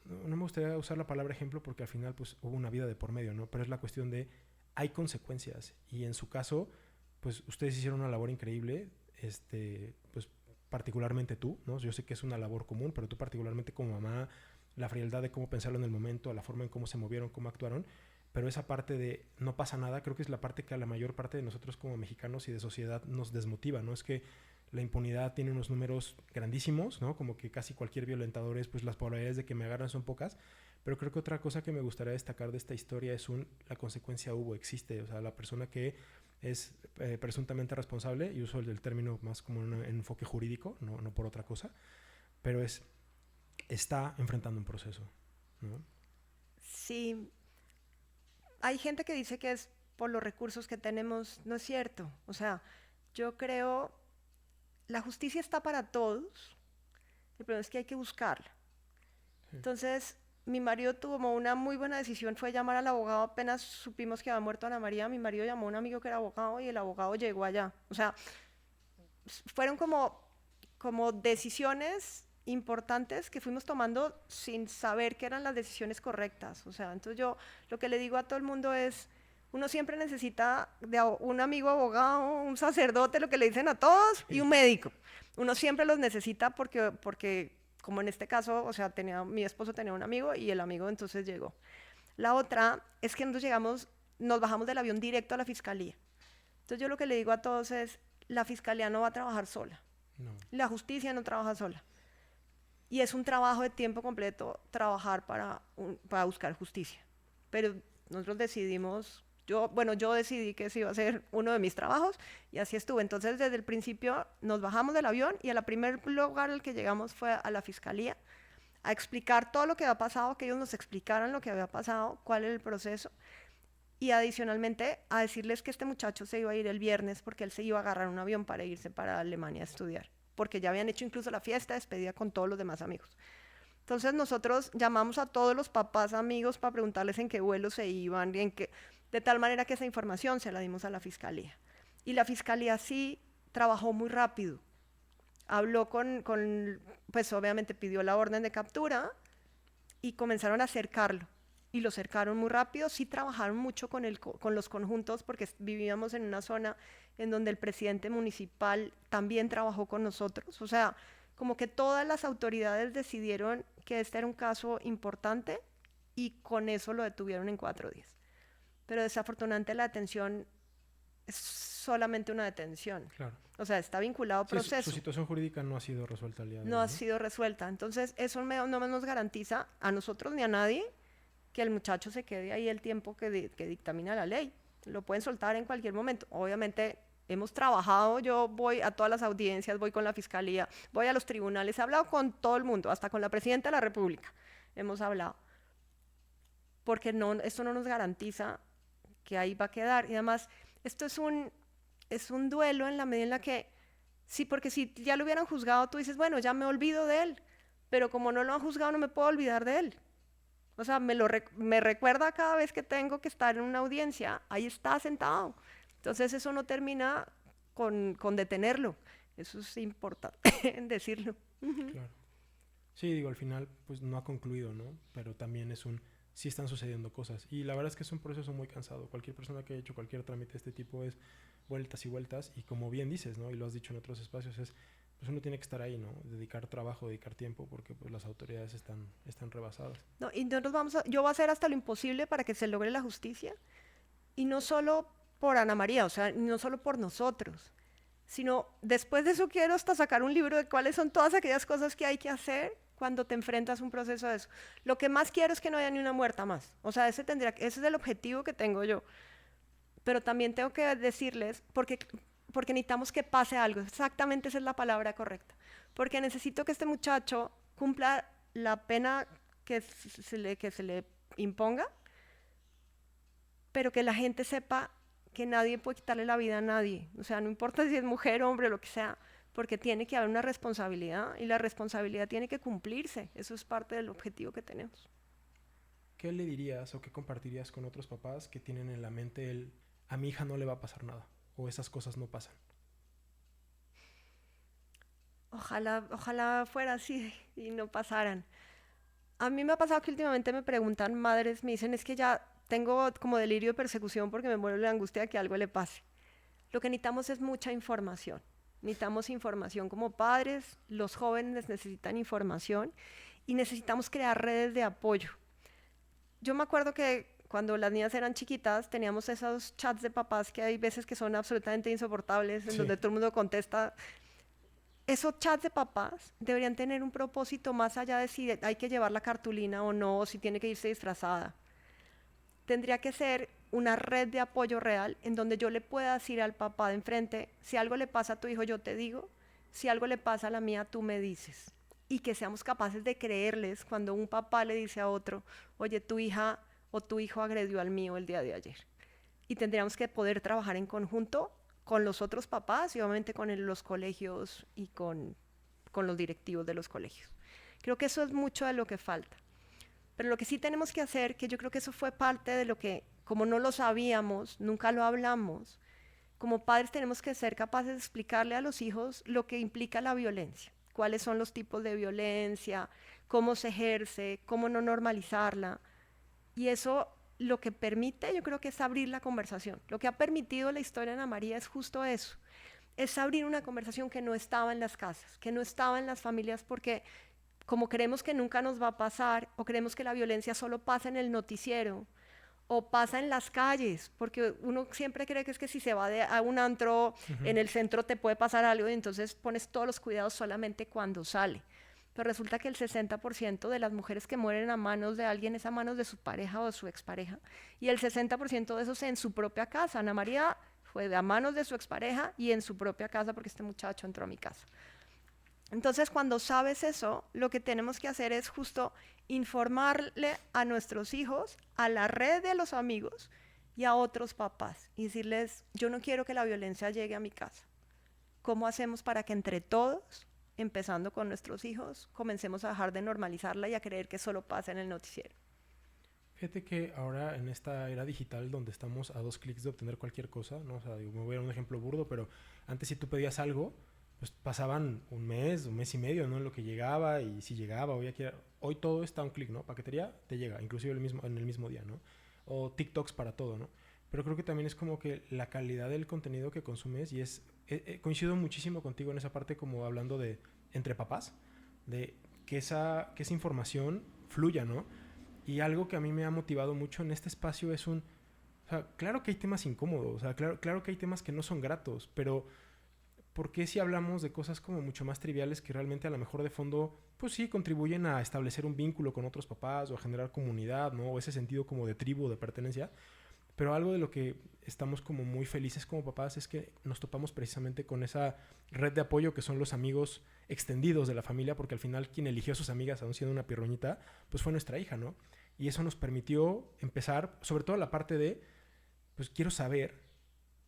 no me gustaría usar la palabra ejemplo porque al final pues hubo una vida de por medio, ¿no? Pero es la cuestión de, hay consecuencias. Y en su caso, pues ustedes hicieron una labor increíble, pues particularmente tú, ¿no? Yo sé que es una labor común, pero tú particularmente como mamá, la frialdad de cómo pensarlo en el momento, la forma en cómo se movieron, cómo actuaron, pero esa parte de no pasa nada, creo que es la parte que a la mayor parte de nosotros como mexicanos y de sociedad nos desmotiva, ¿no? Es que la impunidad tiene unos números grandísimos, ¿no? Como que casi cualquier violentador es, pues las probabilidades de que me agarran son pocas, pero creo que otra cosa que me gustaría destacar de esta historia es la consecuencia hubo, existe, o sea, la persona que es presuntamente responsable, y uso el término más como en un enfoque jurídico, no por otra cosa, pero está enfrentando un proceso, ¿no? Sí, hay gente que dice que es por los recursos que tenemos, no es cierto. O sea, yo creo, la justicia está para todos, el problema es que hay que buscarla. Sí. Entonces, mi marido tomó una muy buena decisión, fue llamar al abogado apenas supimos que había muerto Ana María. Mi marido llamó a un amigo que era abogado y el abogado llegó allá. O sea, fueron como decisiones importantes que fuimos tomando sin saber que eran las decisiones correctas. O sea, entonces yo lo que le digo a todo el mundo es, uno siempre necesita de un amigo abogado, un sacerdote, lo que le dicen a todos, y un médico. Uno siempre los necesita porque como en este caso, o sea, mi esposo tenía un amigo y el amigo entonces llegó. La otra es que nosotros nos bajamos del avión directo a la fiscalía. Entonces yo lo que le digo a todos es, la fiscalía no va a trabajar sola. No. La justicia no trabaja sola. Y es un trabajo de tiempo completo trabajar para buscar justicia. Pero nosotros decidimos, yo decidí que ese iba a ser uno de mis trabajos y así estuve. Entonces desde el principio nos bajamos del avión y el primer lugar al que llegamos fue a la fiscalía a explicar todo lo que había pasado, que ellos nos explicaran lo que había pasado, cuál era el proceso. Y adicionalmente a decirles que este muchacho se iba a ir el viernes porque él se iba a agarrar un avión para irse para Alemania a estudiar, porque ya habían hecho incluso la fiesta de despedida con todos los demás amigos. Entonces nosotros llamamos a todos los papás amigos para preguntarles en qué vuelo se iban, de tal manera que esa información se la dimos a la fiscalía. Y la fiscalía sí trabajó muy rápido. Habló pues obviamente pidió la orden de captura y comenzaron a acercarlo. Y lo cercaron muy rápido, sí trabajaron mucho con los conjuntos porque vivíamos en una zona en donde el presidente municipal también trabajó con nosotros. O sea, como que todas las autoridades decidieron que este era un caso importante y con eso lo detuvieron en 4 días. Pero desafortunadamente la detención es solamente una detención. Claro. O sea, está vinculado a proceso. Su situación jurídica no ha sido resuelta al día de hoy, no ha sido resuelta. Entonces, eso no nos garantiza a nosotros ni a nadie que el muchacho se quede ahí el tiempo que dictamina la ley. Lo pueden soltar en cualquier momento. Obviamente hemos trabajado, yo voy a todas las audiencias, voy con la fiscalía, voy a los tribunales, he hablado con todo el mundo, hasta con la presidenta de la República hemos hablado. Porque esto no nos garantiza que ahí va a quedar. Y además, esto es un duelo en la medida en la que, sí, porque si ya lo hubieran juzgado, tú dices, bueno, ya me olvido de él, pero como no lo han juzgado, no me puedo olvidar de él. O sea, me recuerda cada vez que tengo que estar en una audiencia, ahí está sentado. Entonces eso no termina con detenerlo. Eso es importante decirlo. Claro. Sí, digo, al final pues no ha concluido, ¿no? Pero también sí están sucediendo cosas. Y la verdad es que es un proceso muy cansado. Cualquier persona que haya hecho cualquier trámite de este tipo es vueltas y vueltas. Y como bien dices, ¿no? Y lo has dicho en otros espacios, pues uno tiene que estar ahí, ¿no? Dedicar trabajo, dedicar tiempo, porque pues las autoridades están rebasadas. No, y nosotros yo voy a hacer hasta lo imposible para que se logre la justicia. Y no solo por Ana María, o sea, no solo por nosotros, sino después de eso quiero hasta sacar un libro de cuáles son todas aquellas cosas que hay que hacer cuando te enfrentas a un proceso de eso. Lo que más quiero es que no haya ni una muerta más. O sea, ese es el objetivo que tengo yo. Pero también tengo que decirles, porque necesitamos que pase algo. Exactamente esa es la palabra correcta. Porque necesito que este muchacho cumpla la pena que se le imponga, pero que la gente sepa que nadie puede quitarle la vida a nadie. O sea, no importa si es mujer, hombre, lo que sea, porque tiene que haber una responsabilidad y la responsabilidad tiene que cumplirse. Eso es parte del objetivo que tenemos. ¿Qué le dirías o qué compartirías con otros papás que tienen en la mente a mi hija no le va a pasar nada o esas cosas no pasan? Ojalá fuera así y no pasaran. A mí me ha pasado que últimamente me preguntan madres, me dicen, es que ya tengo como delirio de persecución porque me muero de la angustia de que algo le pase. Lo que necesitamos es mucha información. Necesitamos información como padres, los jóvenes necesitan información y necesitamos crear redes de apoyo. Yo me acuerdo que cuando las niñas eran chiquitas teníamos esos chats de papás que hay veces que son absolutamente insoportables, en Sí. donde todo el mundo contesta. Esos chats de papás deberían tener un propósito más allá de si hay que llevar la cartulina o no, o si tiene que irse disfrazada. Tendría que ser una red de apoyo real en donde yo le pueda decir al papá de enfrente, si algo le pasa a tu hijo, yo te digo, si algo le pasa a la mía, tú me dices. Y que seamos capaces de creerles cuando un papá le dice a otro, oye, tu hija o tu hijo agredió al mío el día de ayer. Y tendríamos que poder trabajar en conjunto con los otros papás y obviamente con los colegios y con los directivos de los colegios. Creo que eso es mucho de lo que falta. Pero lo que sí tenemos que hacer, que yo creo que eso fue parte de lo que, como no lo sabíamos, nunca lo hablamos, como padres tenemos que ser capaces de explicarle a los hijos lo que implica la violencia, cuáles son los tipos de violencia, cómo se ejerce, cómo no normalizarla. Y eso lo que permite, yo creo que es abrir la conversación. Lo que ha permitido la historia de Ana María es justo eso, es abrir una conversación que no estaba en las casas, que no estaba en las familias, porque como creemos que nunca nos va a pasar, o creemos que la violencia solo pasa en el noticiero, o pasa en las calles, porque uno siempre cree que es que si se va a un antro, en el centro te puede pasar algo, y entonces pones todos los cuidados solamente cuando sale. Pero resulta que el 60% de las mujeres que mueren a manos de alguien es a manos de su pareja o de su expareja, y el 60% de esos en su propia casa. Ana María fue a manos de su expareja y en su propia casa porque este muchacho entró a mi casa. Entonces, cuando sabes eso, lo que tenemos que hacer es justo informarle a nuestros hijos, a la red de los amigos y a otros papás y decirles, yo no quiero que la violencia llegue a mi casa. ¿Cómo hacemos para que entre todos, empezando con nuestros hijos, comencemos a dejar de normalizarla y a creer que solo pasa en el noticiero? Fíjate que ahora en esta era digital donde estamos a 2 clics de obtener cualquier cosa, ¿no? O sea, digo, me voy a dar un ejemplo burdo, pero antes si tú pedías algo, pues pasaban un mes y medio, ¿no? En lo que llegaba y si llegaba, hoy todo está a un clic, ¿no? Paquetería te llega, inclusive en el mismo día, ¿no? O TikToks para todo, ¿no? Pero creo que también es como que la calidad del contenido que consumes y coincido muchísimo contigo en esa parte como hablando de entre papás, de que esa información fluya, ¿no? Y algo que a mí me ha motivado mucho en este espacio es o sea, claro que hay temas incómodos, o sea, claro que hay temas que no son gratos, pero ¿por qué si hablamos de cosas como mucho más triviales que realmente a lo mejor de fondo, pues sí, contribuyen a establecer un vínculo con otros papás o a generar comunidad, ¿no? O ese sentido como de tribu, de pertenencia. Pero algo de lo que estamos como muy felices como papás es que nos topamos precisamente con esa red de apoyo que son los amigos extendidos de la familia, porque al final quien eligió a sus amigas, aún siendo una pirroñita, pues fue nuestra hija, ¿no? Y eso nos permitió empezar, sobre todo la parte de, pues quiero saber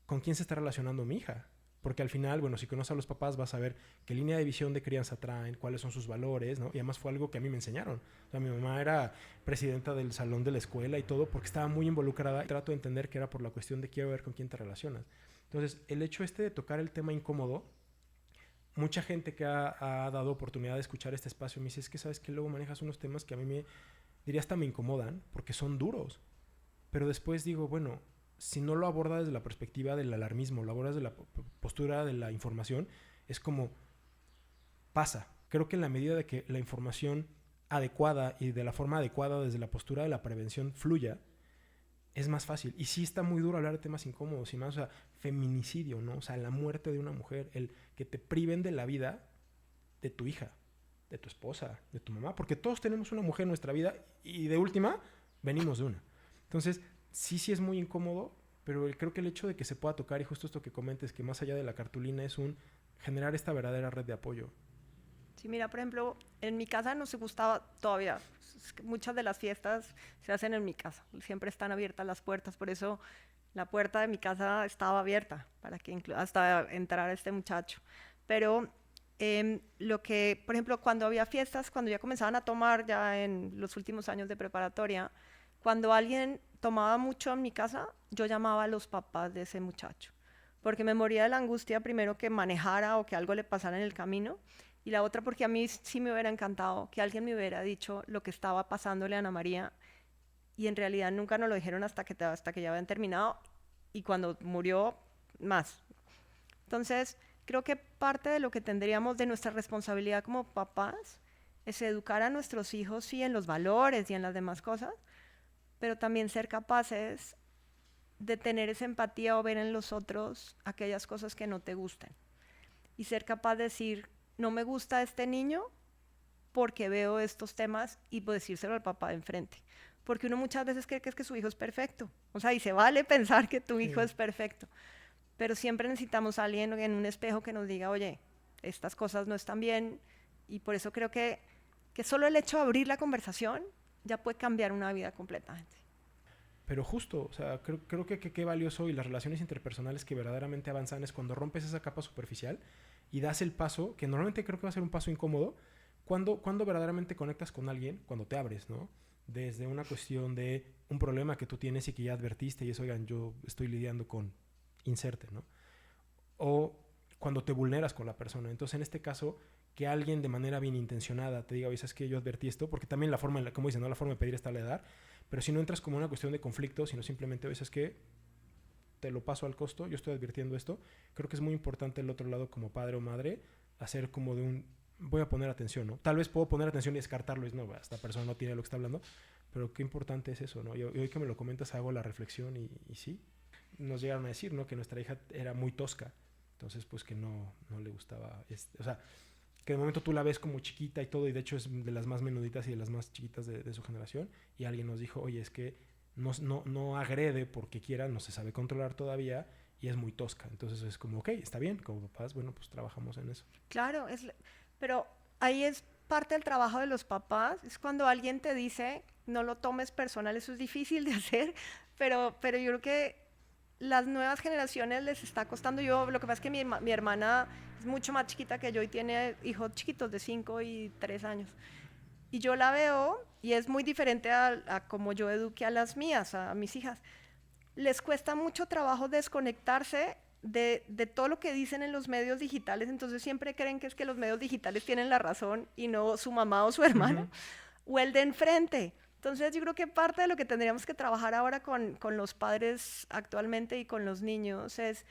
con quién se está relacionando mi hija. Porque al final, bueno, si conoces a los papás vas a ver qué línea de visión de crianza traen, cuáles son sus valores, ¿no? Y además fue algo que a mí me enseñaron. O sea, mi mamá era presidenta del salón de la escuela y todo porque estaba muy involucrada. Y trato de entender que era por la cuestión de quiero ver con quién te relacionas. Entonces, el hecho de tocar el tema incómodo, mucha gente que ha dado oportunidad de escuchar este espacio me dice, es que sabes que luego manejas unos temas que a mí diría hasta me incomodan porque son duros. Pero después digo, bueno, si no lo aborda desde la perspectiva del alarmismo, lo abordas desde la postura de la información, es como pasa. Creo que en la medida de que la información adecuada y de la forma adecuada desde la postura de la prevención fluya, es más fácil. Y sí está muy duro hablar de temas incómodos y más, o sea, feminicidio, ¿no? O sea, la muerte de una mujer, el que te priven de la vida de tu hija, de tu esposa, de tu mamá, porque todos tenemos una mujer en nuestra vida y de última venimos de una. Entonces, sí es muy incómodo, pero creo que el hecho de que se pueda tocar, y justo esto que comentes, que más allá de la cartulina es generar esta verdadera red de apoyo. Sí, mira, por ejemplo, en mi casa no se gustaba todavía. Es que muchas de las fiestas se hacen en mi casa. Siempre están abiertas las puertas, por eso la puerta de mi casa estaba abierta para que hasta entrar este muchacho. Pero lo que, por ejemplo, cuando había fiestas, cuando ya comenzaban a tomar ya en los últimos años de preparatoria, cuando alguien tomaba mucho en mi casa, yo llamaba a los papás de ese muchacho, porque me moría de la angustia primero que manejara o que algo le pasara en el camino, y la otra porque a mí sí me hubiera encantado que alguien me hubiera dicho lo que estaba pasándole a Ana María, y en realidad nunca nos lo dijeron hasta que ya habían terminado, y cuando murió, más. Entonces, creo que parte de lo que tendríamos de nuestra responsabilidad como papás es educar a nuestros hijos, sí, en los valores y en las demás cosas, pero también ser capaces de tener esa empatía o ver en los otros aquellas cosas que no te gustan. Y ser capaz de decir, no me gusta este niño porque veo estos temas, y pues decírselo al papá de enfrente. Porque uno muchas veces cree que es que su hijo es perfecto. O sea, y se vale pensar que tu hijo es perfecto. Pero siempre necesitamos a alguien en un espejo que nos diga, oye, estas cosas no están bien. Y por eso creo que solo el hecho de abrir la conversación ya puede cambiar una vida completamente. Pero justo, o sea, creo que qué valioso, y las relaciones interpersonales que verdaderamente avanzan es cuando rompes esa capa superficial y das el paso, que normalmente creo que va a ser un paso incómodo, cuando verdaderamente conectas con alguien, cuando te abres, ¿no? Desde una cuestión de un problema que tú tienes y que ya advertiste y es, oigan, yo estoy lidiando con inserte, ¿no? O cuando te vulneras con la persona. Entonces, en este caso, que alguien de manera bien intencionada te diga, oye, ¿sabes qué? Yo advertí esto, porque también la forma, como dicen, ¿no? La forma de pedir está a la edad, pero si no entras como una cuestión de conflicto, sino simplemente, oye, ¿sabes qué? Te lo paso al costo, yo estoy advirtiendo esto. Creo que es muy importante el otro lado como padre o madre, hacer como de un, voy a poner atención, ¿no? Tal vez puedo poner atención y descartarlo, es, no, esta persona no tiene lo que está hablando, pero qué importante es eso, ¿no? Y hoy que me lo comentas hago la reflexión y sí, nos llegaron a decir, ¿no? Que nuestra hija era muy tosca, entonces pues que no le gustaba, o sea, que de momento tú la ves como chiquita y todo, y de hecho es de las más menuditas y de las más chiquitas de su generación, y alguien nos dijo, oye, es que no agrede porque quiera, no se sabe controlar todavía, y es muy tosca. Entonces es como, ok, está bien, como papás, bueno, pues trabajamos en eso. Claro, pero ahí es parte del trabajo de los papás, es cuando alguien te dice, no lo tomes personal, eso es difícil de hacer, pero yo creo que las nuevas generaciones les está costando. Lo que pasa es que mi hermana es mucho más chiquita que yo y tiene hijos chiquitos de 5 y 3 años. Y yo la veo y es muy diferente a como yo eduqué a las mías, a mis hijas. Les cuesta mucho trabajo desconectarse de todo lo que dicen en los medios digitales, entonces siempre creen que es que los medios digitales tienen la razón y no su mamá o su hermano, o el de enfrente. Entonces yo creo que parte de lo que tendríamos que trabajar ahora con los padres actualmente y con los niños es,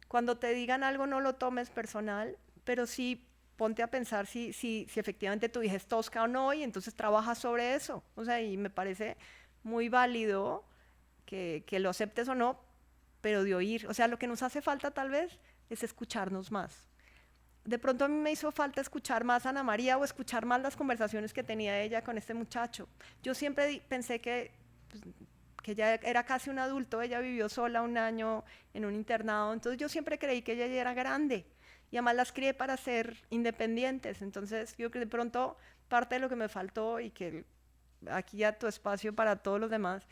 cuando te digan algo no lo tomes personal, pero sí ponte a pensar si efectivamente tu hija es tosca o no, y entonces trabaja sobre eso. O sea, y me parece muy válido que lo aceptes o no, pero de oír. O sea, lo que nos hace falta tal vez es escucharnos más. De pronto a mí me hizo falta escuchar más a Ana María o escuchar más las conversaciones que tenía ella con este muchacho. Yo siempre pensé que ella era casi un adulto, ella vivió sola un año en un internado, entonces yo siempre creí que ella ya era grande y además las crié para ser independientes. Entonces yo creo que de pronto parte de lo que me faltó, y que aquí ya tu espacio para todos los demás,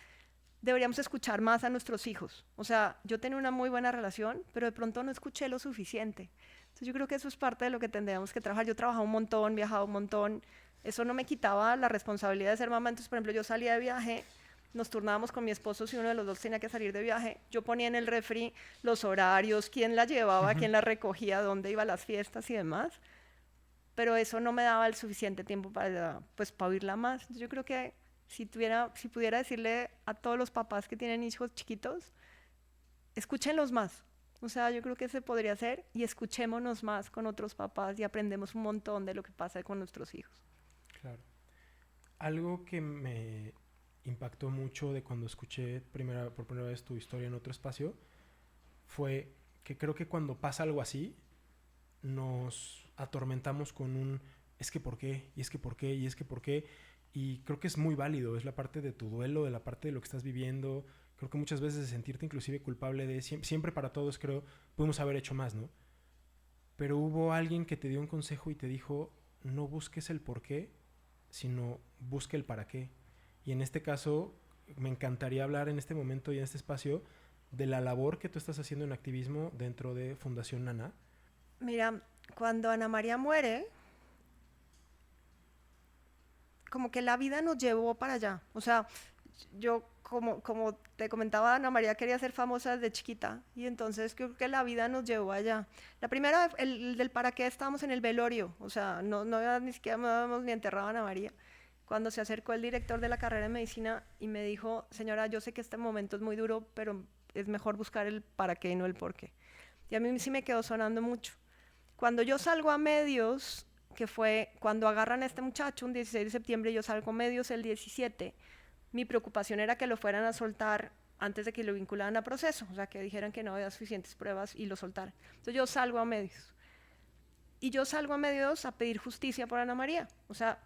deberíamos escuchar más a nuestros hijos. O sea, yo tenía una muy buena relación, pero de pronto no escuché lo suficiente. Entonces yo creo que eso es parte de lo que tendríamos que trabajar. Yo trabajaba un montón, viajaba un montón. Eso no me quitaba la responsabilidad de ser mamá. Entonces, por ejemplo, yo salía de viaje, nos turnábamos con mi esposo, si uno de los dos tenía que salir de viaje. Yo ponía en el refri los horarios, quién la llevaba, quién la recogía, dónde iba a las fiestas y demás. Pero eso no me daba el suficiente tiempo para oírla más. Entonces, yo creo que si pudiera decirle a todos los papás que tienen hijos chiquitos, escúchenlos más. O sea, yo creo que se podría hacer, y escuchémonos más con otros papás y aprendemos un montón de lo que pasa con nuestros hijos. Claro. Algo que me impactó mucho de cuando escuché por primera vez tu historia en otro espacio fue que creo que cuando pasa algo así nos atormentamos con un es que por qué, y es que por qué, y es que por qué, y creo que es muy válido, es la parte de tu duelo, de la parte de lo que estás viviendo. Creo que muchas veces de sentirte inclusive culpable de siempre para todos, creo, pudimos haber hecho más, ¿no? Pero hubo alguien que te dio un consejo y te dijo, no busques el por qué, sino busque el para qué. Y en este caso, me encantaría hablar en este momento y en este espacio de la labor que tú estás haciendo en activismo dentro de Fundación Nana. Mira, cuando Ana María muere, como que la vida nos llevó para allá. O sea, yo, como te comentaba, Ana María quería ser famosa desde chiquita, y entonces creo que la vida nos llevó allá. La primera, el del para qué, estábamos en el velorio, o sea, ni siquiera me habíamos ni enterrado a Ana María, cuando se acercó el director de la carrera de medicina y me dijo, señora, yo sé que este momento es muy duro, pero es mejor buscar el para qué y no el por qué. Y a mí sí me quedó sonando mucho. Cuando yo salgo a medios, que fue cuando agarran a este muchacho un 16 de septiembre, yo salgo a medios el 17, mi preocupación era que lo fueran a soltar antes de que lo vincularan a proceso, o sea, que dijeran que no había suficientes pruebas y lo soltaran. Entonces yo salgo a medios. Y yo salgo a medios a pedir justicia por Ana María. O sea,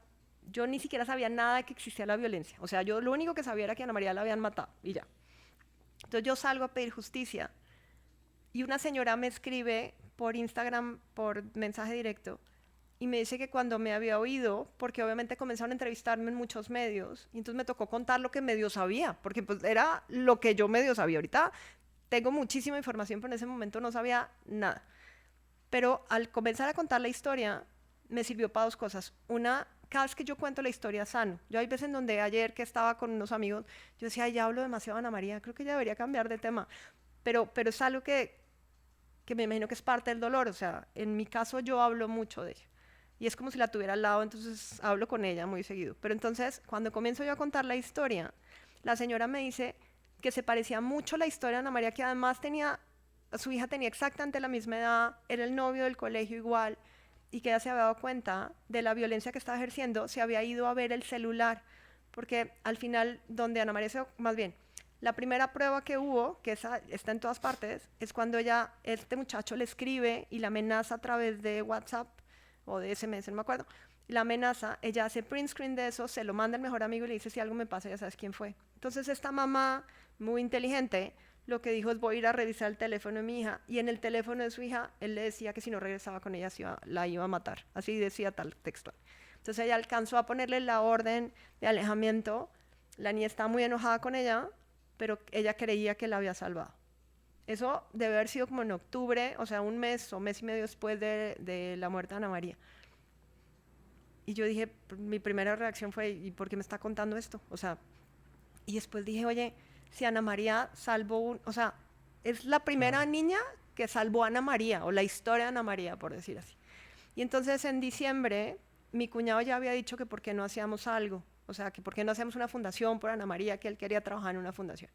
yo ni siquiera sabía nada de que existía la violencia. O sea, yo lo único que sabía era que a Ana María la habían matado y ya. Entonces yo salgo a pedir justicia y una señora me escribe por Instagram, por mensaje directo, y me dice que cuando me había oído, porque obviamente comenzaron a entrevistarme en muchos medios, y entonces me tocó contar lo que medio sabía, porque pues era lo que yo medio sabía. Ahorita tengo muchísima información, pero en ese momento no sabía nada. Pero al comenzar a contar la historia, me sirvió para dos cosas. Una, cada vez que yo cuento la historia sano. Yo hay veces en donde ayer que estaba con unos amigos, yo decía, ay, ya hablo demasiado de Ana María, creo que ya debería cambiar de tema. Pero es algo que me imagino que es parte del dolor. O sea, en mi caso yo hablo mucho de ella. Y es como si la tuviera al lado, entonces hablo con ella muy seguido. Pero entonces, cuando comienzo yo a contar la historia, la señora me dice que se parecía mucho a la historia de Ana María, que además su hija tenía exactamente la misma edad, era el novio del colegio igual, y que ella se había dado cuenta de la violencia que estaba ejerciendo, se había ido a ver el celular, porque al final, donde Ana María más bien, la primera prueba que hubo, que esa está en todas partes, es cuando este muchacho le escribe y la amenaza a través de WhatsApp, o de SMS, no me acuerdo, la amenaza, ella hace print screen de eso, se lo manda al mejor amigo y le dice, si algo me pasa, ya sabes quién fue. Entonces esta mamá, muy inteligente, lo que dijo es, voy a ir a revisar el teléfono de mi hija, y en el teléfono de su hija, él le decía que si no regresaba con ella, la iba a matar. Así decía tal textual. Entonces ella alcanzó a ponerle la orden de alejamiento, la niña estaba muy enojada con ella, pero ella creía que la había salvado. Eso debe haber sido como en octubre, o sea, un mes o mes y medio después de la muerte de Ana María. Y yo dije, mi primera reacción fue, ¿y por qué me está contando esto? O sea, y después dije, oye, si Ana María salvó o sea, es la primera niña que salvó a Ana María, o la historia de Ana María, por decir así. Y entonces en diciembre, mi cuñado ya había dicho que por qué no hacíamos algo, o sea, que por qué no hacíamos una fundación por Ana María, que él quería trabajar en una fundación.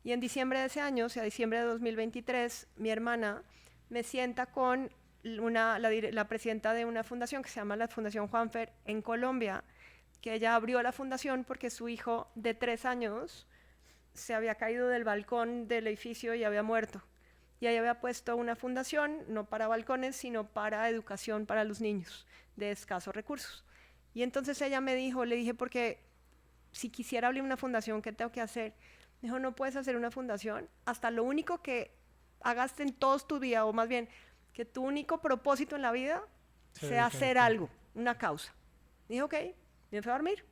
Y en diciembre de ese año, o sea, diciembre de 2023, mi hermana me sienta con la presidenta de una fundación que se llama la Fundación Juanfer en Colombia, que ella abrió la fundación porque su hijo de 3 años se había caído del balcón del edificio y había muerto. Y ella había puesto una fundación, no para balcones, sino para educación para los niños de escasos recursos. Y entonces ella me dijo, le dije, porque si quisiera abrir una fundación, ¿qué tengo que hacer? Me dijo, no puedes hacer una fundación hasta lo único que hagas en todos tu día, o más bien, que tu único propósito en la vida sea hacer algo, una causa. Dije, ok, me fui a dormir.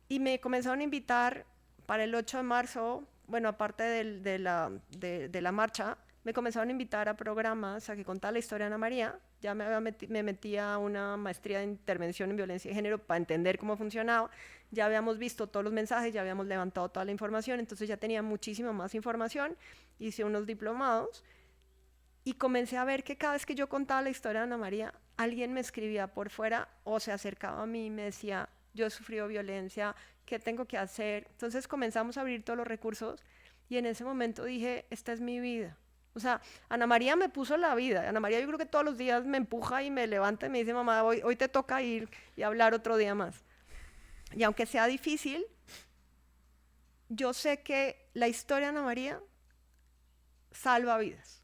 Y me comenzaron a invitar para el 8 de marzo, bueno, aparte de la marcha, me comenzaron a invitar a programas a que contara la historia de Ana María. Ya me metí a una maestría de intervención en violencia de género para entender cómo funcionaba. Ya habíamos visto todos los mensajes, ya habíamos levantado toda la información, entonces ya tenía muchísima más información. Hice unos diplomados y comencé a ver que cada vez que yo contaba la historia de Ana María, alguien me escribía por fuera o se acercaba a mí y me decía, yo he sufrido violencia, ¿qué tengo que hacer? Entonces comenzamos a abrir todos los recursos y en ese momento dije, esta es mi vida. O sea, Ana María me puso la vida. Ana María yo creo que todos los días me empuja y me levanta y me dice, mamá, hoy te toca ir y hablar otro día más. Y aunque sea difícil, yo sé que la historia de Ana María salva vidas.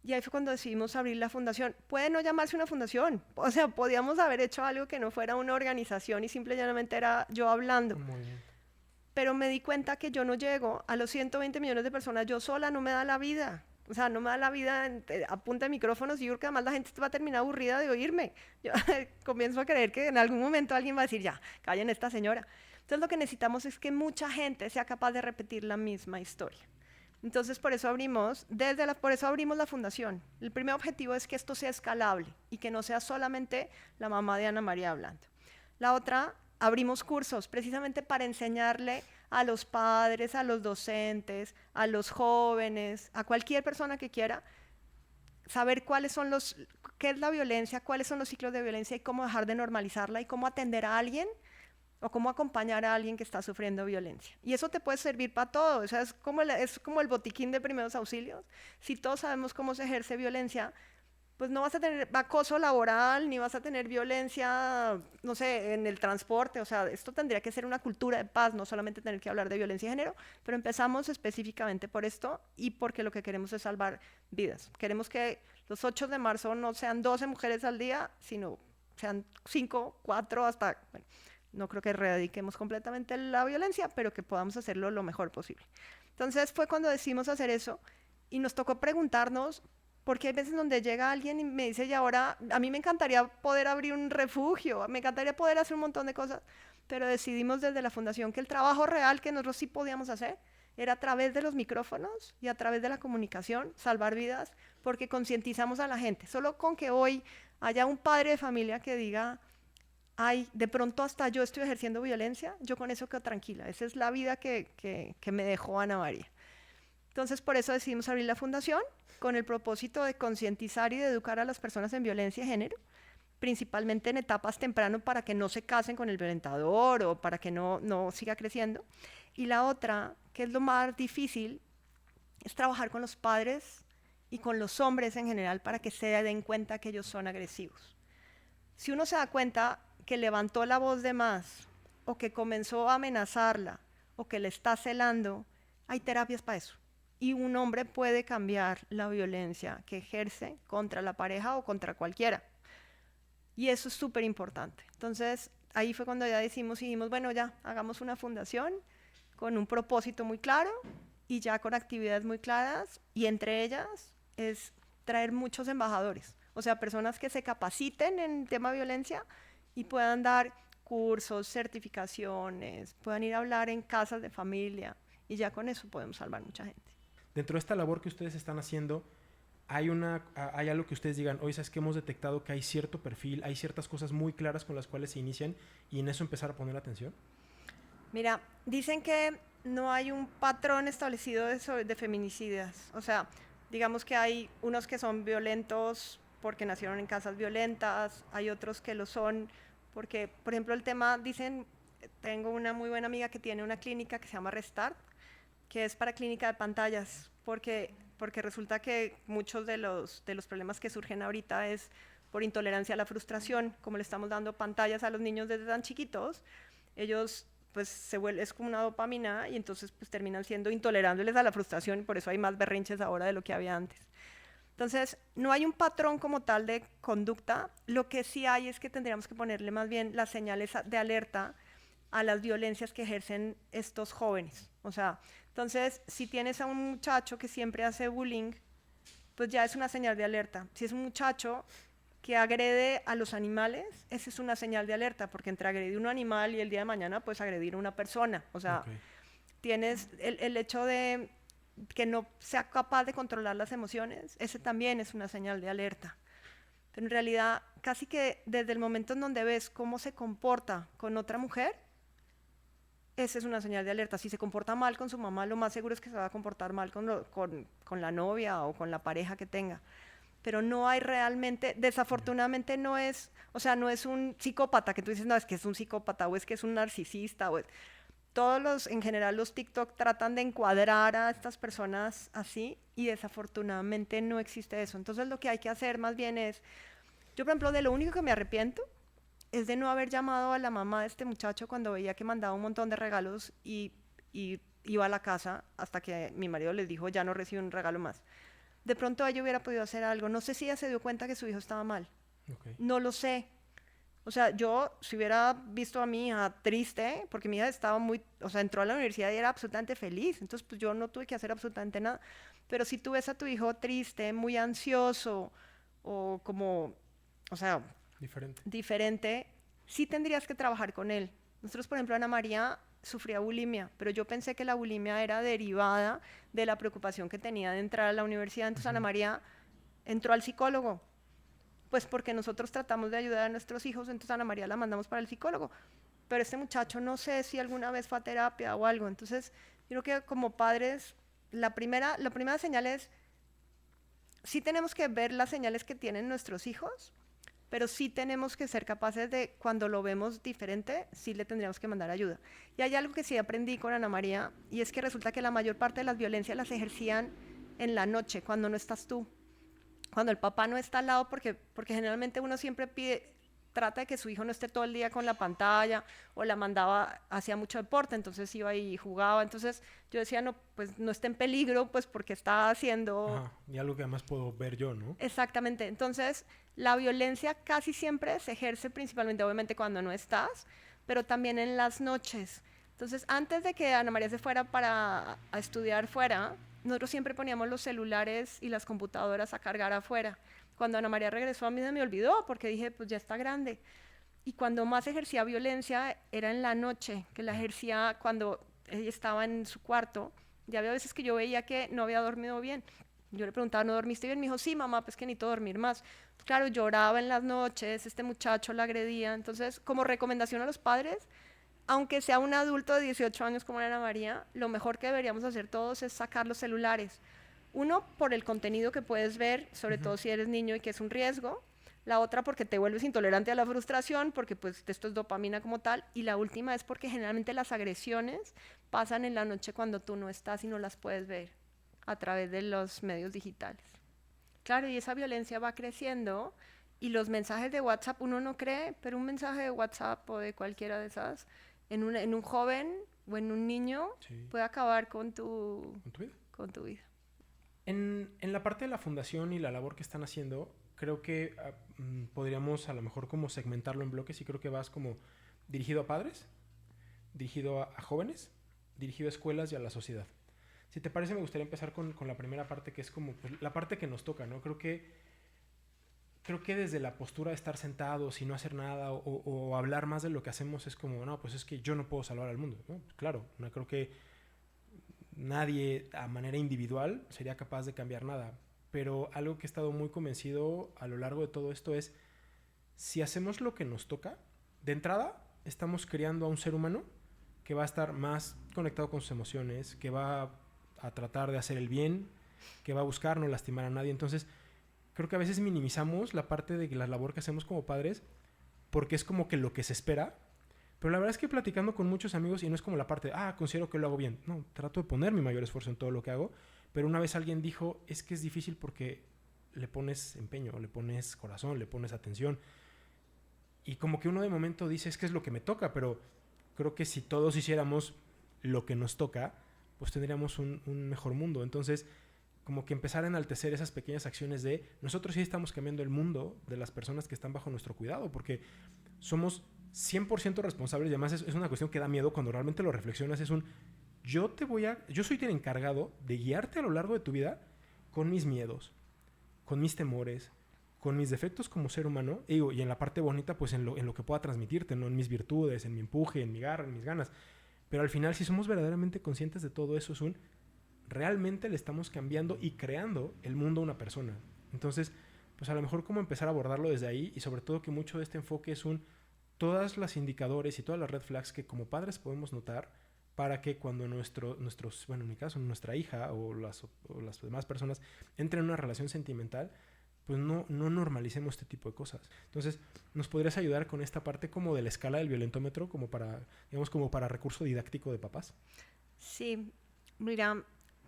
Y ahí fue cuando decidimos abrir la fundación. Puede no llamarse una fundación. O sea, podíamos haber hecho algo que no fuera una organización y simplemente era yo hablando. Muy bien. Pero me di cuenta que yo no llego a los 120 millones de personas. Yo sola no me da la vida. O sea, no me da la vida a punta de micrófonos y yo creo que además la gente va a terminar aburrida de oírme. Yo comienzo a creer que en algún momento alguien va a decir, ya, callen esta señora. Entonces lo que necesitamos es que mucha gente sea capaz de repetir la misma historia. Entonces por eso abrimos la fundación. El primer objetivo es que esto sea escalable y que no sea solamente la mamá de Ana María hablando. La otra, abrimos cursos precisamente para enseñarle a los padres, a los docentes, a los jóvenes, a cualquier persona que quiera, saber qué es la violencia, cuáles son los ciclos de violencia y cómo dejar de normalizarla y cómo atender a alguien o cómo acompañar a alguien que está sufriendo violencia. Y eso te puede servir para todo, o sea, es como el botiquín de primeros auxilios. Si todos sabemos cómo se ejerce violencia, pues no vas a tener acoso laboral, ni vas a tener violencia, no sé, en el transporte. O sea, esto tendría que ser una cultura de paz, no solamente tener que hablar de violencia de género, pero empezamos específicamente por esto y porque lo que queremos es salvar vidas. Queremos que los 8 de marzo no sean 12 mujeres al día, sino sean 5, 4, hasta, bueno, no creo que erradiquemos completamente la violencia, pero que podamos hacerlo lo mejor posible. Entonces fue cuando decidimos hacer eso y nos tocó preguntarnos, porque hay veces donde llega alguien y me dice, y ahora, a mí me encantaría poder abrir un refugio, me encantaría poder hacer un montón de cosas, pero decidimos desde la fundación que el trabajo real que nosotros sí podíamos hacer era a través de los micrófonos y a través de la comunicación, salvar vidas, porque concientizamos a la gente. Solo con que hoy haya un padre de familia que diga, ay, de pronto hasta yo estoy ejerciendo violencia, yo con eso quedo tranquila. Esa es la vida que me dejó Ana María. Entonces, por eso decidimos abrir la fundación con el propósito de concientizar y de educar a las personas en violencia de género, principalmente en etapas tempranas para que no se casen con el violentador o para que no siga creciendo. Y la otra, que es lo más difícil, es trabajar con los padres y con los hombres en general para que se den cuenta que ellos son agresivos. Si uno se da cuenta que levantó la voz de más o que comenzó a amenazarla o que le está celando, hay terapias para eso. Y un hombre puede cambiar la violencia que ejerce contra la pareja o contra cualquiera. Y eso es súper importante. Entonces, ahí fue cuando ya dijimos, bueno, ya, hagamos una fundación con un propósito muy claro y ya con actividades muy claras. Y entre ellas es traer muchos embajadores. O sea, personas que se capaciten en tema de violencia y puedan dar cursos, certificaciones, puedan ir a hablar en casas de familia. Y ya con eso podemos salvar mucha gente. Dentro de esta labor que ustedes están haciendo, hay algo que ustedes digan, oye, ¿sabes que hemos detectado que hay cierto perfil, hay ciertas cosas muy claras con las cuales se inician y en eso empezar a poner atención? Mira, dicen que no hay un patrón establecido de feminicidas. O sea, digamos que hay unos que son violentos porque nacieron en casas violentas, hay otros que lo son porque, por ejemplo, el tema, dicen, tengo una muy buena amiga que tiene una clínica que se llama Restart, que es para clínica de pantallas, porque resulta que muchos de los problemas que surgen ahorita es por intolerancia a la frustración. Como le estamos dando pantallas a los niños desde tan chiquitos, ellos pues es como una dopamina y entonces pues terminan siendo intolerantes a la frustración y por eso hay más berrinches ahora de lo que había antes. Entonces, no hay un patrón como tal de conducta, lo que sí hay es que tendríamos que ponerle más bien las señales de alerta a las violencias que ejercen estos jóvenes. O sea, entonces, si tienes a un muchacho que siempre hace bullying, pues ya es una señal de alerta. Si es un muchacho que agrede a los animales, esa es una señal de alerta, porque entre agredir a un animal y el día de mañana, pues agredir a una persona. O sea, tienes el hecho de que no sea capaz de controlar las emociones, ese también es una señal de alerta. Pero en realidad, casi que desde el momento en donde ves cómo se comporta con otra mujer, esa es una señal de alerta. Si se comporta mal con su mamá, lo más seguro es que se va a comportar mal con la novia o con la pareja que tenga. Pero no hay realmente, desafortunadamente no es, o sea, no es un psicópata que tú dices, no, es que es un psicópata o es que es un narcisista. En general los TikTok tratan de encuadrar a estas personas así y desafortunadamente no existe eso. Entonces lo que hay que hacer más bien es, yo por ejemplo, de lo único que me arrepiento es de no haber llamado a la mamá de este muchacho cuando veía que mandaba un montón de regalos y iba a la casa hasta que mi marido les dijo, ya no recibe un regalo más. De pronto ella hubiera podido hacer algo. No sé si ella se dio cuenta que su hijo estaba mal. No lo sé. O sea, yo si hubiera visto a mi hija triste, porque mi hija estaba o sea, entró a la universidad y era absolutamente feliz, entonces pues yo no tuve que hacer absolutamente nada. Pero si tú ves a tu hijo triste, muy ansioso o como, o sea, diferente, sí tendrías que trabajar con él. Nosotros, por ejemplo, Ana María sufría bulimia, pero yo pensé que la bulimia era derivada de la preocupación que tenía de entrar a la universidad. Entonces Ana María entró al psicólogo, pues porque nosotros tratamos de ayudar a nuestros hijos, entonces Ana María la mandamos para el psicólogo. Pero este muchacho no sé si alguna vez fue a terapia o algo. Entonces yo creo que como padres, la primera señal es, sí tenemos que ver las señales que tienen nuestros hijos, pero sí tenemos que ser capaces de, cuando lo vemos diferente, sí le tendríamos que mandar ayuda. Y hay algo que sí aprendí con Ana María, y es que resulta que la mayor parte de las violencias las ejercían en la noche, cuando no estás tú, cuando el papá no está al lado, porque generalmente uno siempre trata de que su hijo no esté todo el día con la pantalla, o la mandaba, hacía mucho deporte, entonces iba y jugaba. Entonces yo decía, no, pues no esté en peligro, pues porque está haciendo... Ajá, y algo que además puedo ver yo, ¿no? Exactamente. Entonces, la violencia casi siempre se ejerce principalmente, obviamente, cuando no estás, pero también en las noches. Entonces, antes de que Ana María se fuera a estudiar fuera, nosotros siempre poníamos los celulares y las computadoras a cargar afuera. Cuando Ana María regresó, a mí se me olvidó, porque dije, pues ya está grande. Y cuando más ejercía violencia era en la noche, que la ejercía cuando ella estaba en su cuarto. Ya había veces que yo veía que no había dormido bien. Yo le preguntaba, ¿no dormiste bien? Me dijo, sí, mamá, pues que necesito dormir más. Claro, lloraba en las noches, este muchacho la agredía. Entonces, como recomendación a los padres, aunque sea un adulto de 18 años como era Ana María, lo mejor que deberíamos hacer todos es sacar los celulares. Uno, por el contenido que puedes ver, sobre todo si eres niño y que es un riesgo. La otra, porque te vuelves intolerante a la frustración, porque pues esto es dopamina como tal. Y la última es porque generalmente las agresiones pasan en la noche cuando tú no estás y no las puedes ver a través de los medios digitales. Claro, y esa violencia va creciendo y los mensajes de WhatsApp uno no cree, pero un mensaje de WhatsApp o de cualquiera de esas en un joven o en un niño Sí. puede acabar con ¿Con tu vida? con tu vida. En la parte de la fundación y la labor que están haciendo, creo que podríamos a lo mejor como segmentarlo en bloques y creo que vas como dirigido a padres, dirigido a jóvenes, dirigido a escuelas y a la sociedad. Si te parece, me gustaría empezar con la primera parte, que es como pues, la parte que nos toca, ¿no? Creo que desde la postura de estar sentados y no hacer nada o hablar más de lo que hacemos es como, no, pues es que yo no puedo salvar al mundo, ¿no? Pues claro, no creo que nadie a manera individual sería capaz de cambiar nada, pero algo que he estado muy convencido a lo largo de todo esto es, si hacemos lo que nos toca, de entrada estamos creando a un ser humano que va a estar más conectado con sus emociones, que va a tratar de hacer el bien, que va a buscar no lastimar a nadie. Entonces, creo que a veces minimizamos la parte de la labor que hacemos como padres porque es como que lo que se espera. Pero la verdad es que platicando con muchos amigos, y no es como la parte de, considero que lo hago bien. No, trato de poner mi mayor esfuerzo en todo lo que hago. Pero una vez alguien dijo, es que es difícil porque le pones empeño, le pones corazón, le pones atención. Y como que uno de momento dice, es que es lo que me toca, pero creo que si todos hiciéramos lo que nos toca, pues tendríamos un mejor mundo. Entonces, como que empezar a enaltecer esas pequeñas acciones de nosotros sí estamos cambiando el mundo de las personas que están bajo nuestro cuidado, porque somos 100% responsables y además es una cuestión que da miedo cuando realmente lo reflexionas. Es yo soy el encargado de guiarte a lo largo de tu vida con mis miedos, con mis temores, con mis defectos como ser humano, y en la parte bonita, pues en lo que pueda transmitirte, ¿no? En mis virtudes, en mi empuje, en mi garra, en mis ganas. Pero al final, si somos verdaderamente conscientes de todo eso, realmente le estamos cambiando y creando el mundo a una persona. Entonces, pues a lo mejor como empezar a abordarlo desde ahí, y sobre todo que mucho de este enfoque es todas las indicadores y todas las red flags que como padres podemos notar para que cuando bueno, en mi caso, nuestra hija o las demás personas entren en una relación sentimental, pues no normalicemos este tipo de cosas. Entonces, ¿nos podrías ayudar con esta parte como de la escala del violentómetro, como para recurso didáctico de papás? Sí, mira,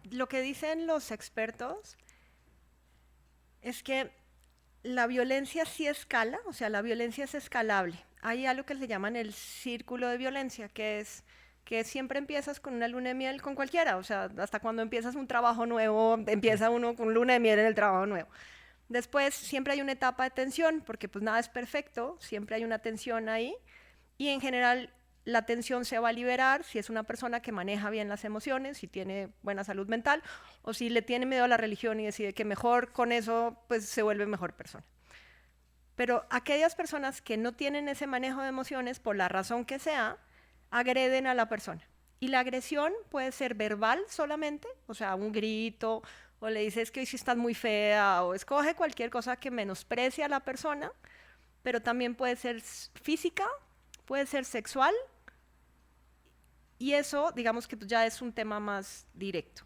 lo que dicen los expertos es que la violencia sí escala, o sea, la violencia es escalable. Hay algo que se llaman el círculo de violencia, que es que siempre empiezas con una luna de miel con cualquiera, o sea, hasta cuando empiezas un trabajo nuevo, empieza uno con luna de miel en el trabajo nuevo. Después siempre hay una etapa de tensión, porque pues nada es perfecto, siempre hay una tensión ahí, y en general la tensión se va a liberar si es una persona que maneja bien las emociones, si tiene buena salud mental, o si le tiene miedo a la religión y decide que mejor con eso pues se vuelve mejor persona. Pero aquellas personas que no tienen ese manejo de emociones, por la razón que sea, agreden a la persona. Y la agresión puede ser verbal solamente, o sea, un grito, o le dices que hoy sí estás muy fea, o escoge cualquier cosa que menosprecie a la persona, pero también puede ser física, puede ser sexual, y eso, digamos que ya es un tema más directo.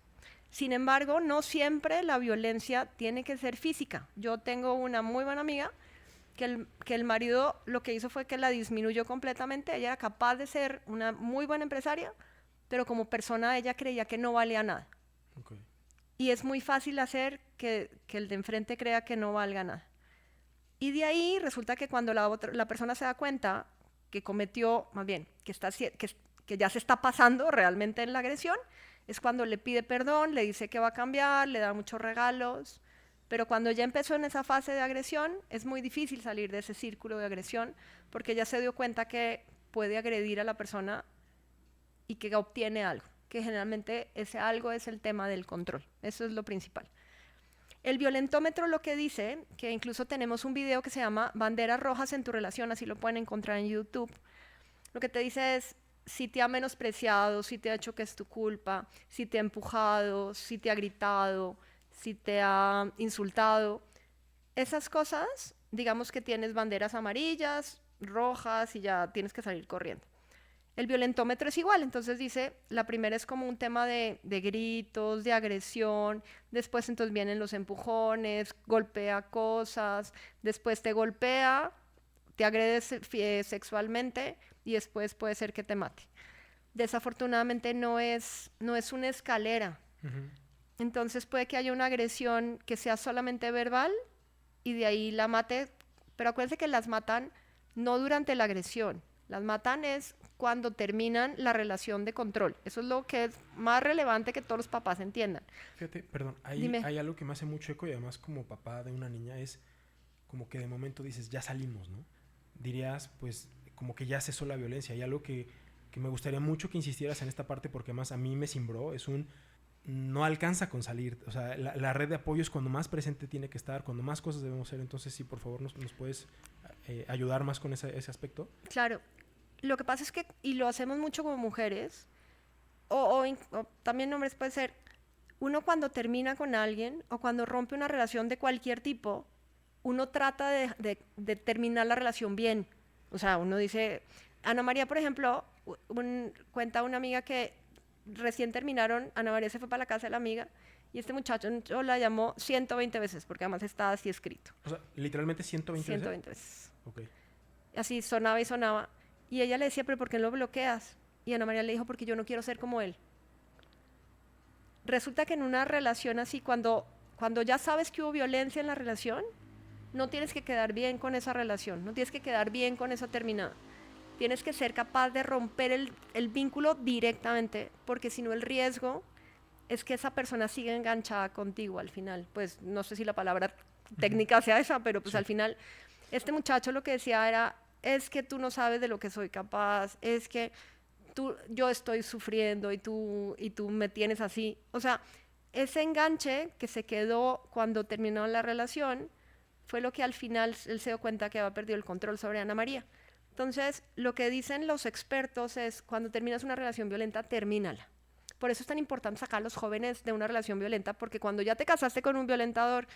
Sin embargo, no siempre la violencia tiene que ser física. Yo tengo una muy buena amiga que el marido lo que hizo fue que la disminuyó completamente. Ella era capaz de ser una muy buena empresaria, pero como persona ella creía que no valía nada. Okay. Y es muy fácil hacer que el de enfrente crea que no valga nada. Y de ahí resulta que cuando la persona se da cuenta que cometió, más bien, que ya se está pasando realmente en la agresión, es cuando le pide perdón, le dice que va a cambiar, le da muchos regalos. Pero cuando ya empezó en esa fase de agresión, es muy difícil salir de ese círculo de agresión porque ya se dio cuenta que puede agredir a la persona y que obtiene algo, que generalmente ese algo es el tema del control. Eso es lo principal. El violentómetro lo que dice, que incluso tenemos un video que se llama Banderas Rojas en tu relación, así lo pueden encontrar en YouTube. Lo que te dice es si te ha menospreciado, si te ha hecho que es tu culpa, si te ha empujado, si te ha gritado, si te ha insultado. Esas cosas, digamos que tienes banderas amarillas, rojas y ya tienes que salir corriendo. El violentómetro es igual, entonces dice, la primera es como un tema de gritos, de agresión, después entonces vienen los empujones, golpea cosas, después te golpea, te agrede sexualmente y después puede ser que te mate. Desafortunadamente no es una escalera. Uh-huh. Entonces puede que haya una agresión que sea solamente verbal y de ahí la mate, pero acuérdense que las matan no durante la agresión, las matan es cuando terminan la relación de control. Eso es lo que es más relevante que todos los papás entiendan. Fíjate, perdón, hay algo que me hace mucho eco y además como papá de una niña es como que de momento dices, ya salimos, ¿no? Dirías, pues, como que ya cesó la violencia. Hay algo que me gustaría mucho que insistieras en esta parte porque además a mí me cimbró, no alcanza con salir. O sea, la red de apoyo es cuando más presente tiene que estar, cuando más cosas debemos hacer. Entonces, sí, por favor, nos puedes ayudar más con ese aspecto. Claro. Lo que pasa es que, y lo hacemos mucho como mujeres, o también hombres puede ser, uno cuando termina con alguien o cuando rompe una relación de cualquier tipo, uno trata de terminar la relación bien. O sea, uno dice, Ana María, por ejemplo, cuenta una amiga que recién terminaron, Ana María se fue para la casa de la amiga y este muchacho la llamó 120 veces, porque además está así escrito. O sea, literalmente 120 veces. 120 veces. Okay. Así sonaba y sonaba. Y ella le decía, pero ¿por qué no lo bloqueas? Y Ana María le dijo, porque yo no quiero ser como él. Resulta que en una relación así, cuando ya sabes que hubo violencia en la relación, no tienes que quedar bien con esa relación, no tienes que quedar bien con esa terminada. Tienes que ser capaz de romper el vínculo directamente, porque si no el riesgo es que esa persona siga enganchada contigo al final. Pues no sé si la palabra técnica sea esa, pero pues sí. Al final este muchacho lo que decía era, es que tú no sabes de lo que soy capaz, es que yo estoy sufriendo y tú me tienes así. O sea, ese enganche que se quedó cuando terminó la relación fue lo que al final él se dio cuenta que había perdido el control sobre Ana María. Entonces, lo que dicen los expertos es, cuando terminas una relación violenta, termínala. Por eso es tan importante sacar a los jóvenes de una relación violenta, porque cuando ya te casaste con un violentador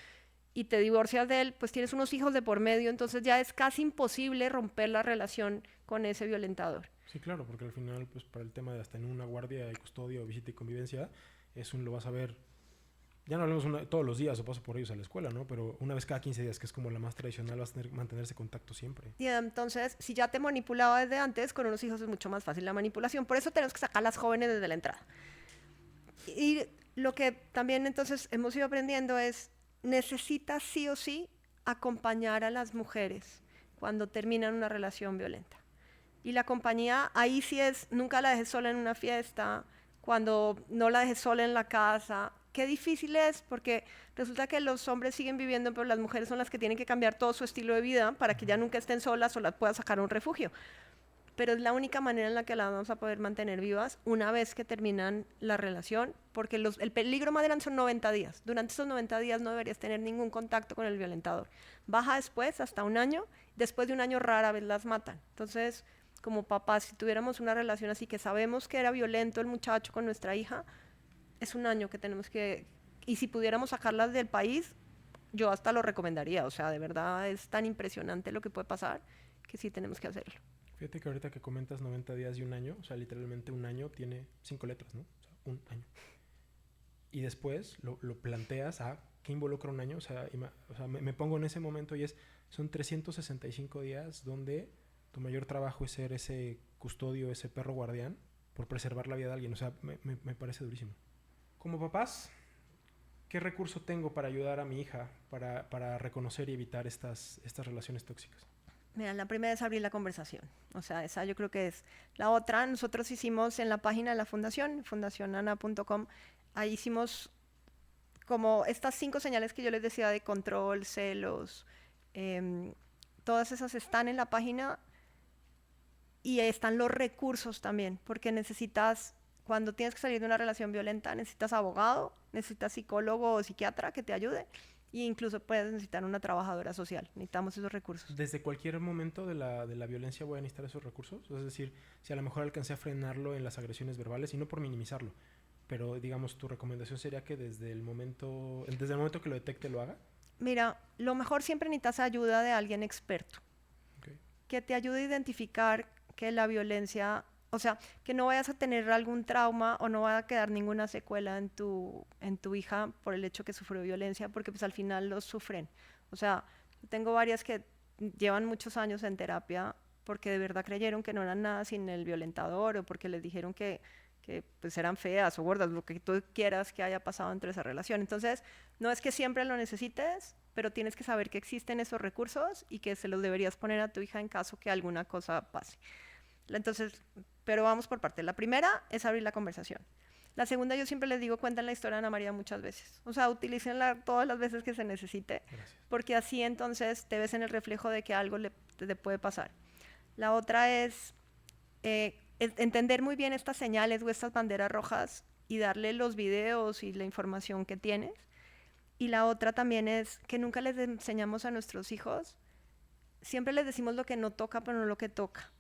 y te divorcias de él, pues tienes unos hijos de por medio, entonces ya es casi imposible romper la relación con ese violentador. Sí, claro, porque al final, pues para el tema de hasta en una guardia y custodia o visita y convivencia, lo vas a ver, ya no hablamos todos los días o paso por ellos a la escuela, ¿no? Pero una vez cada 15 días, que es como la más tradicional, vas a tener que mantenerse contacto siempre. Y entonces, si ya te manipulaba desde antes, con unos hijos es mucho más fácil la manipulación. Por eso tenemos que sacar a las jóvenes desde la entrada. Y lo que también entonces hemos ido aprendiendo es, necesitas sí o sí acompañar a las mujeres cuando terminan una relación violenta. Y la compañía ahí sí es, nunca la dejes sola en una fiesta, cuando no la dejes sola en la casa. Qué difícil es, porque resulta que los hombres siguen viviendo, pero las mujeres son las que tienen que cambiar todo su estilo de vida para que ya nunca estén solas o las puedan sacar a un refugio. Pero es la única manera en la que las vamos a poder mantener vivas una vez que terminan la relación, porque el peligro más grande son 90 días. Durante esos 90 días no deberías tener ningún contacto con el violentador. Baja después, hasta un año, después de un año rara vez las matan. Entonces, como papás, si tuviéramos una relación así, que sabemos que era violento el muchacho con nuestra hija, es un año que tenemos que... Y si pudiéramos sacarlas del país, yo hasta lo recomendaría. O sea, de verdad es tan impresionante lo que puede pasar que sí tenemos que hacerlo. Fíjate que ahorita que comentas 90 días y un año, o sea, literalmente un año tiene 5 letras, ¿no? O sea, un año. y después lo planteas a qué involucra un año. O sea, me pongo en ese momento y son 365 días donde tu mayor trabajo es ser ese custodio, ese perro guardián por preservar la vida de alguien. O sea, me parece durísimo. Como papás, ¿qué recurso tengo para ayudar a mi hija para reconocer y evitar estas relaciones tóxicas? Mira, la primera es abrir la conversación. O sea, esa yo creo que es. La otra, nosotros hicimos en la página de la fundación, fundacionana.com, ahí hicimos como estas 5 señales que yo les decía de control, celos, todas esas están en la página y están los recursos también, porque cuando tienes que salir de una relación violenta, necesitas abogado, necesitas psicólogo o psiquiatra que te ayude. E incluso puedes necesitar una trabajadora social. Necesitamos esos recursos. ¿Desde cualquier momento de la violencia voy a necesitar esos recursos? Es decir, si a lo mejor alcancé a frenarlo en las agresiones verbales, y no por minimizarlo, pero digamos, tu recomendación sería que desde el momento que lo detecte lo haga. Mira, lo mejor siempre necesitas ayuda de alguien experto. Okay. Que te ayude a identificar que la violencia, o sea, que no vayas a tener algún trauma o no vaya a quedar ninguna secuela en tu hija por el hecho que sufrió violencia, porque pues al final los sufren. O sea, tengo varias que llevan muchos años en terapia porque de verdad creyeron que no eran nada sin el violentador o porque les dijeron que pues eran feas o gordas, lo que tú quieras que haya pasado entre esa relación. Entonces, no es que siempre lo necesites, pero tienes que saber que existen esos recursos y que se los deberías poner a tu hija en caso que alguna cosa pase. Entonces, pero vamos por parte. La primera es abrir la conversación. La segunda, yo siempre les digo, cuentan la historia de Ana María muchas veces. O sea, utilícenla todas las veces que se necesite. Gracias. Porque así entonces te ves en el reflejo de que algo te puede pasar. La otra es entender muy bien estas señales o estas banderas rojas y darle los videos y la información que tienes. Y la otra también es que nunca les enseñamos a nuestros hijos, siempre les decimos lo que no toca, pero no lo que toca.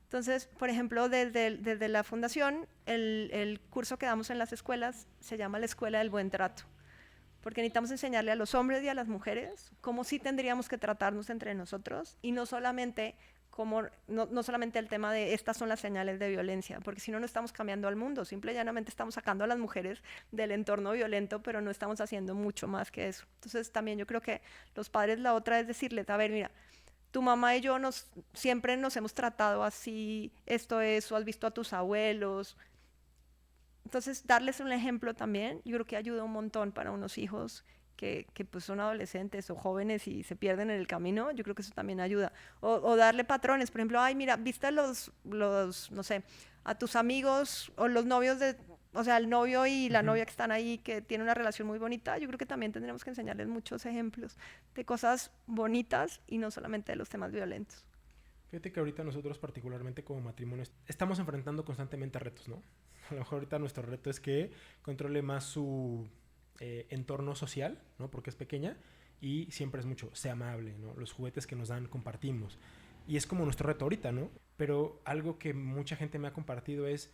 Entonces, por ejemplo, desde la fundación, el curso que damos en las escuelas se llama la Escuela del Buen Trato, porque necesitamos enseñarle a los hombres y a las mujeres cómo sí tendríamos que tratarnos entre nosotros y no solamente no solamente el tema de estas son las señales de violencia, porque si no, no estamos cambiando al mundo, simple y llanamente estamos sacando a las mujeres del entorno violento, pero no estamos haciendo mucho más que eso. Entonces también yo creo que los padres, la otra es decirles, a ver, mira, tu mamá y yo siempre nos hemos tratado así, esto es, o has visto a tus abuelos. Entonces darles un ejemplo también, yo creo que ayuda un montón para unos hijos que pues son adolescentes o jóvenes y se pierden en el camino, yo creo que eso también ayuda. O darle patrones, por ejemplo, ay, mira, viste no sé, a tus amigos o los novios o sea, el novio y la novia que están ahí, que tienen una relación muy bonita, yo creo que también tendremos que enseñarles muchos ejemplos de cosas bonitas y no solamente de los temas violentos. Fíjate que ahorita nosotros particularmente como matrimonio estamos enfrentando constantemente retos, ¿no? A lo mejor ahorita nuestro reto es que controle más su entorno social, ¿no? Porque es pequeña y siempre es mucho, sea amable, ¿no? Los juguetes que nos dan compartimos. Y es como nuestro reto ahorita, ¿no? Pero algo que mucha gente me ha compartido es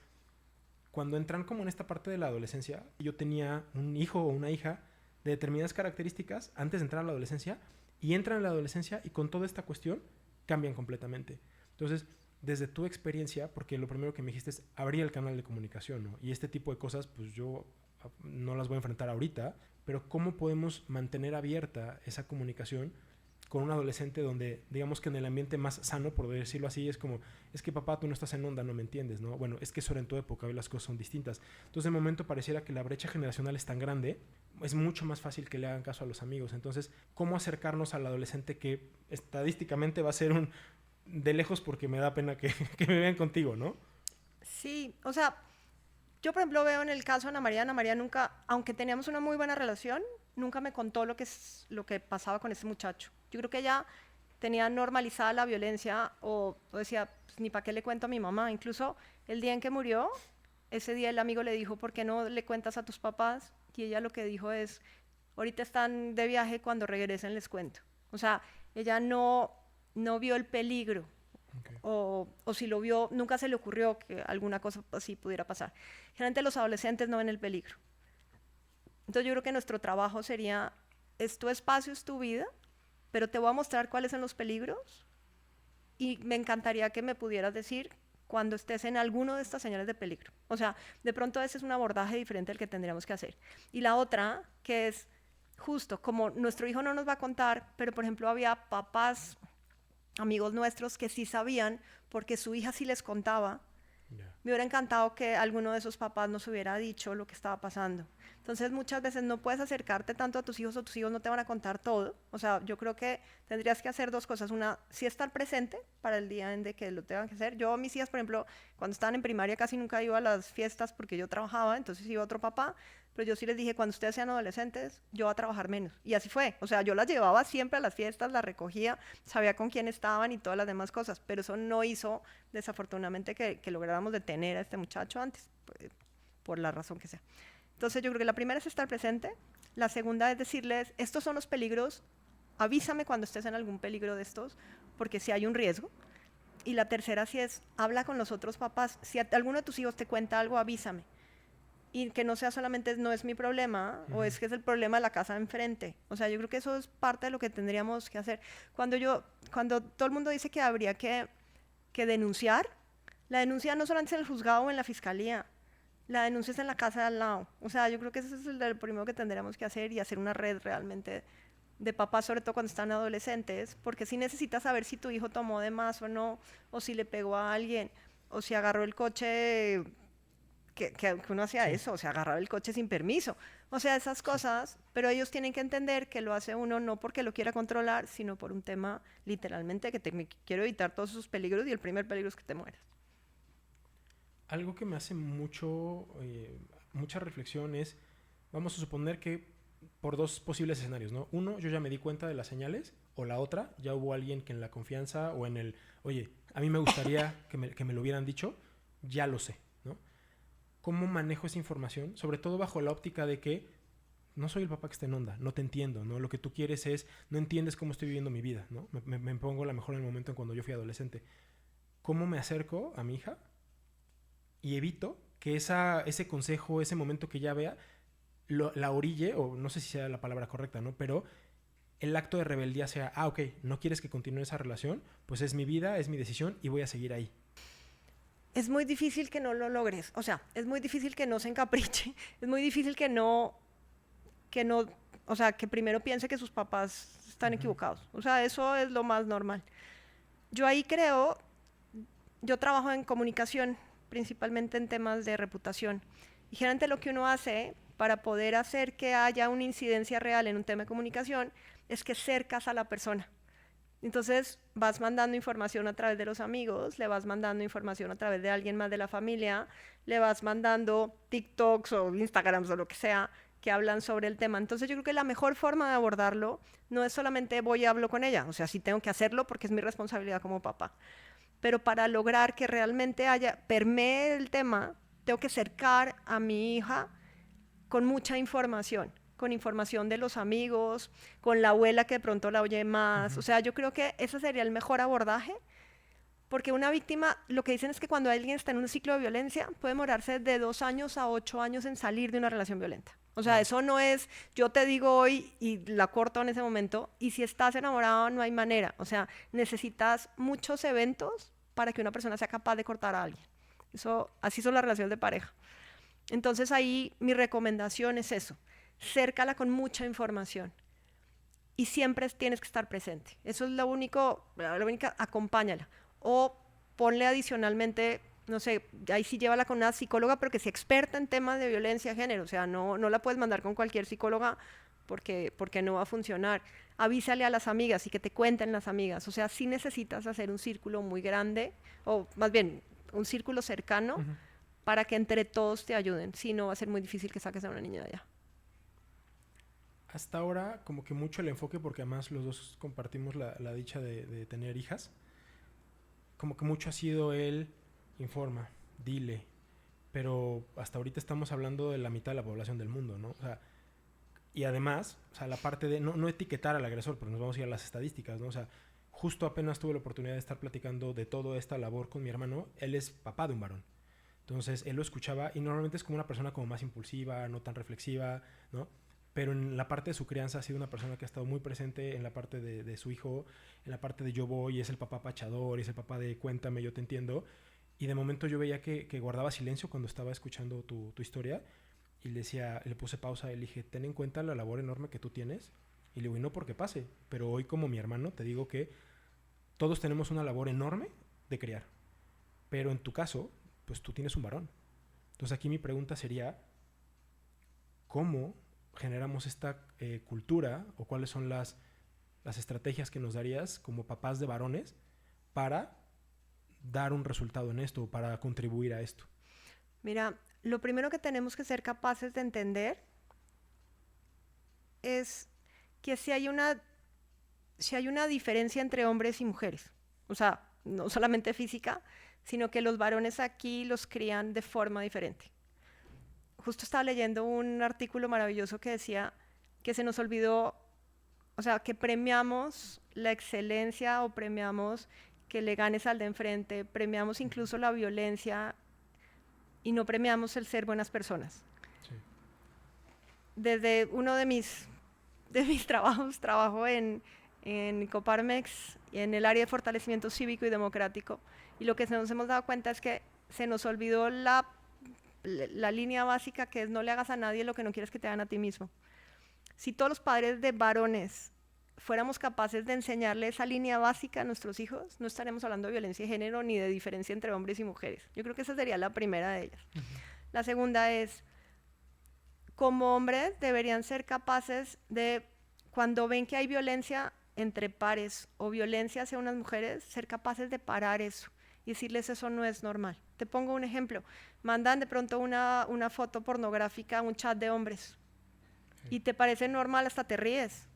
cuando entran como en esta parte de la adolescencia, yo tenía un hijo o una hija de determinadas características antes de entrar a la adolescencia y entran en la adolescencia y con toda esta cuestión cambian completamente. Entonces, desde tu experiencia, porque lo primero que me dijiste es abrir el canal de comunicación, ¿no? Y este tipo de cosas, pues yo no las voy a enfrentar ahorita, pero ¿cómo podemos mantener abierta esa comunicación con un adolescente donde, digamos que en el ambiente más sano, por decirlo así, es como, es que papá, tú no estás en onda, no me entiendes, ¿no? Bueno, es que eso era en tu época, hoy las cosas son distintas. Entonces, de momento pareciera que la brecha generacional es tan grande, es mucho más fácil que le hagan caso a los amigos. Entonces, ¿cómo acercarnos al adolescente que estadísticamente va a ser de lejos porque me da pena que me vean contigo, ¿no? Sí, o sea, yo por ejemplo veo en el caso de Ana María nunca, aunque teníamos una muy buena relación, nunca me contó lo que pasaba con ese muchacho. Yo creo que ella tenía normalizada la violencia o decía, pues, ni para qué le cuento a mi mamá. Incluso el día en que murió, ese día el amigo le dijo, ¿por qué no le cuentas a tus papás? Y ella lo que dijo es, ahorita están de viaje, cuando regresen les cuento. O sea, ella no vio el peligro. Okay. O si lo vio, nunca se le ocurrió que alguna cosa así pudiera pasar. Generalmente los adolescentes no ven el peligro. Entonces yo creo que nuestro trabajo sería, es tu espacio, es tu vida, pero te voy a mostrar cuáles son los peligros y me encantaría que me pudieras decir cuando estés en alguno de estas señales de peligro. O sea, de pronto ese es un abordaje diferente al que tendríamos que hacer. Y la otra, que es justo, como nuestro hijo no nos va a contar, pero por ejemplo había papás, amigos nuestros que sí sabían, porque su hija sí les contaba. Me hubiera encantado que alguno de esos papás nos hubiera dicho lo que estaba pasando. Entonces, muchas veces no puedes acercarte tanto a tus hijos o tus hijos no te van a contar todo. O sea, yo creo que tendrías que hacer dos cosas. Una, sí estar presente para el día en de que lo tengan que hacer. Yo, mis hijas, por ejemplo, cuando estaban en primaria casi nunca iba a las fiestas porque yo trabajaba, entonces iba otro papá. Pero yo sí les dije, cuando ustedes sean adolescentes, yo voy a trabajar menos. Y así fue. O sea, yo las llevaba siempre a las fiestas, las recogía, sabía con quién estaban y todas las demás cosas. Pero eso no hizo, desafortunadamente, que lográramos detener a este muchacho antes, por la razón que sea. Entonces, yo creo que la primera es estar presente. La segunda es decirles, estos son los peligros, avísame cuando estés en algún peligro de estos, porque si hay un riesgo. Y la tercera sí es, habla con los otros papás. Si alguno de tus hijos te cuenta algo, avísame. Y que no sea solamente no es mi problema o es que es el problema de la casa de enfrente. O sea, yo creo que eso es parte de lo que tendríamos que hacer. Cuando todo el mundo dice que habría que denunciar, la denuncia no solamente es en el juzgado o en la fiscalía, la denuncia es en la casa de al lado. O sea, yo creo que eso es el primero que tendríamos que hacer y hacer una red realmente de papás, sobre todo cuando están adolescentes, porque si necesitas saber si tu hijo tomó de más o no, o si le pegó a alguien, o si agarró el coche que uno hacía eso, o sea, agarraba el coche sin permiso. O sea, esas cosas, pero ellos tienen que entender que lo hace uno no porque lo quiera controlar, sino por un tema literalmente que quiero evitar todos esos peligros y el primer peligro es que te mueras. Algo que me hace mucha reflexión es, vamos a suponer que por dos posibles escenarios, ¿no? Uno, yo ya me di cuenta de las señales, o la otra, ya hubo alguien que en la confianza o en el, oye, a mí me gustaría que me lo hubieran dicho, ya lo sé, ¿no? ¿Cómo manejo esa información? Sobre todo bajo la óptica de que no soy el papá que está en onda, no te entiendo, ¿no? Lo que tú quieres es, no entiendes cómo estoy viviendo mi vida, ¿no? Me pongo a lo mejor en el momento en cuando yo fui adolescente. ¿Cómo me acerco a mi hija y evito que ese consejo, ese momento que ya vea, la orille, o no sé si sea la palabra correcta, ¿no? Pero el acto de rebeldía sea, ok, no quieres que continúe esa relación, pues es mi vida, es mi decisión y voy a seguir ahí. Es muy difícil que no lo logres, o sea, es muy difícil que no se encapriche, es muy difícil que no, o sea, que primero piense que sus papás están equivocados. O sea, eso es lo más normal. Yo ahí creo, yo trabajo en comunicación, principalmente en temas de reputación. Y generalmente lo que uno hace para poder hacer que haya una incidencia real en un tema de comunicación es que cercas a la persona. Entonces vas mandando información a través de los amigos, le vas mandando información a través de alguien más de la familia, le vas mandando TikToks o Instagrams o lo que sea que hablan sobre el tema. Entonces yo creo que la mejor forma de abordarlo no es solamente voy y hablo con ella, o sea, sí tengo que hacerlo porque es mi responsabilidad como papá, pero para lograr que realmente permee el tema, tengo que acercar a mi hija con mucha información, con información de los amigos, con la abuela que de pronto la oye más. O sea, yo creo que ese sería el mejor abordaje, porque una víctima, lo que dicen es que cuando alguien está en un ciclo de violencia, puede demorarse de 2 años a 8 años en salir de una relación violenta. O sea, eso no es, yo te digo hoy y la corto en ese momento, y si estás enamorado no hay manera. O sea, necesitas muchos eventos para que una persona sea capaz de cortar a alguien. Eso, así son las relaciones de pareja. Entonces ahí mi recomendación es eso, cércala con mucha información y siempre tienes que estar presente. Eso es lo único, la única, acompáñala. O ponle adicionalmente, no sé, ahí sí llévala con una psicóloga, pero que sea experta en temas de violencia de género. O sea, no la puedes mandar con cualquier psicóloga porque no va a funcionar. Avísale a las amigas y que te cuenten las amigas. O sea, sí necesitas hacer un círculo muy grande, o más bien, un círculo cercano, para que entre todos te ayuden. Si no, va a ser muy difícil que saques a una niña de allá. Hasta ahora, como que mucho el enfoque, porque además los dos compartimos la dicha de tener hijas, como que mucho ha sido el informa, dile, pero hasta ahorita estamos hablando de la mitad de la población del mundo, ¿no? O sea, y además, o sea, la parte de no etiquetar al agresor, pero nos vamos a ir a las estadísticas, ¿no? O sea, justo apenas tuve la oportunidad de estar platicando de toda esta labor con mi hermano. Él es papá de un varón. Entonces, él lo escuchaba y normalmente es como una persona como más impulsiva, no tan reflexiva, ¿no? Pero en la parte de su crianza ha sido una persona que ha estado muy presente en la parte de su hijo, en la parte de yo voy, es el papá pachador, es el papá de cuéntame, yo te entiendo. Y de momento yo veía que guardaba silencio cuando estaba escuchando tu historia. Y le puse pausa y le dije, ten en cuenta la labor enorme que tú tienes. Y le digo, y no porque pase, pero hoy como mi hermano te digo que todos tenemos una labor enorme de criar. Pero en tu caso, pues tú tienes un varón. Entonces aquí mi pregunta sería, ¿cómo generamos esta cultura o cuáles son las estrategias que nos darías como papás de varones para dar un resultado en esto, para contribuir a esto? Mira, lo primero que tenemos que ser capaces de entender es que si hay una diferencia entre hombres y mujeres, o sea, no solamente física, sino que los varones aquí los crían de forma diferente. Justo estaba leyendo un artículo maravilloso que decía que se nos olvidó, o sea, que premiamos la excelencia o premiamos que le ganes al de enfrente, premiamos incluso la violencia y no premiamos el ser buenas personas. Sí. Desde uno de mis trabajos, trabajo en Coparmex, en el área de fortalecimiento cívico y democrático, y lo que nos hemos dado cuenta es que se nos olvidó la línea básica, que es no le hagas a nadie lo que no quieres que te hagan a ti mismo. Si todos los padres de varones fuéramos capaces de enseñarle esa línea básica a nuestros hijos, no estaremos hablando de violencia de género ni de diferencia entre hombres y mujeres. Yo creo que esa sería la primera de ellas. La segunda es, como hombres deberían ser capaces de, cuando ven que hay violencia entre pares o violencia hacia unas mujeres, ser capaces de parar eso y decirles eso no es normal. Te pongo un ejemplo. Mandan de pronto una foto pornográfica a un chat de hombres y te parece normal, hasta te ríes.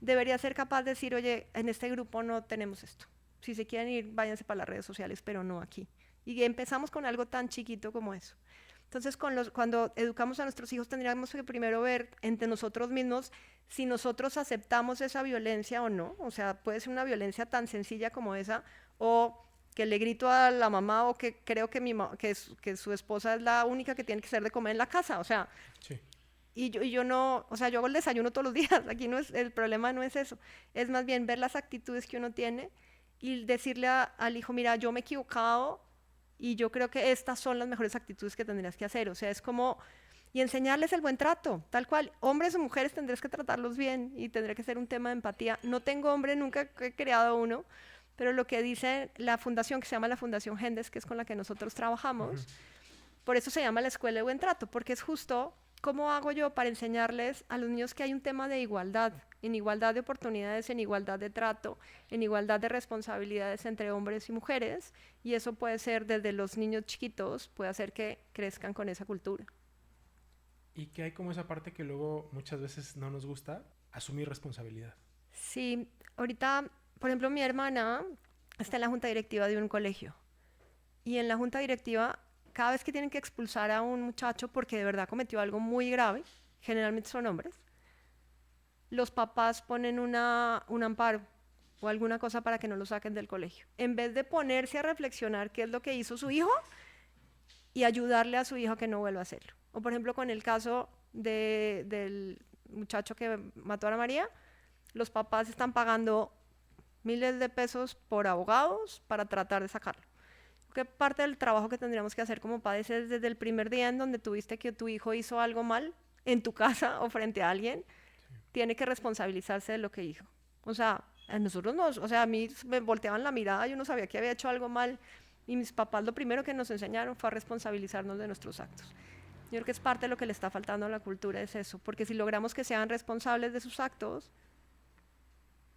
Debería ser capaz de decir, oye, en este grupo no tenemos esto. Si se quieren ir, váyanse para las redes sociales, pero no aquí. Y empezamos con algo tan chiquito como eso. Entonces, cuando educamos a nuestros hijos, tendríamos que primero ver entre nosotros mismos si nosotros aceptamos esa violencia o no. O sea, puede ser una violencia tan sencilla como esa, o que le grito a la mamá, o que creo que su esposa es la única que tiene que hacer de comer en la casa. O sea, Sí. y yo no, o sea, yo hago el desayuno todos los días. Aquí no es, el problema no es eso. Es más bien ver las actitudes que uno tiene y decirle al hijo, mira, yo me he equivocado y yo creo que estas son las mejores actitudes que tendrías que hacer. O sea, es como, y enseñarles el buen trato, tal cual. Hombres o mujeres tendrás que tratarlos bien y tendrá que ser un tema de empatía. No tengo hombre, nunca he creado uno, pero lo que dice la fundación, que se llama la Fundación Gendes, que es con la que nosotros trabajamos, por eso se llama la Escuela de Buen Trato, porque es justo cómo hago yo para enseñarles a los niños que hay un tema de igualdad, en igualdad de oportunidades, en igualdad de trato, en igualdad de responsabilidades entre hombres y mujeres, y eso puede ser desde los niños chiquitos, puede hacer que crezcan con esa cultura. Y que hay como esa parte que luego muchas veces no nos gusta, asumir responsabilidad. Sí, ahorita, por ejemplo, mi hermana está en la junta directiva de un colegio, y en la junta directiva, cada vez que tienen que expulsar a un muchacho porque de verdad cometió algo muy grave, generalmente son hombres, los papás ponen un amparo o alguna cosa para que no lo saquen del colegio. En vez de ponerse a reflexionar qué es lo que hizo su hijo y ayudarle a su hijo a que no vuelva a hacerlo. O por ejemplo, con el caso del muchacho que mató a Ana María, los papás están pagando miles de pesos por abogados para tratar de sacarlo. ¿Qué parte del trabajo que tendríamos que hacer como padres es desde el primer día en donde tuviste que tu hijo hizo algo mal en tu casa o frente a alguien, tiene que responsabilizarse de lo que hizo? O sea, a nosotros nos, o sea, a mí me volteaban la mirada, yo no sabía que había hecho algo mal y mis papás lo primero que nos enseñaron fue a responsabilizarnos de nuestros actos. Yo creo que es parte de lo que le está faltando a la cultura, es eso, porque si logramos que sean responsables de sus actos,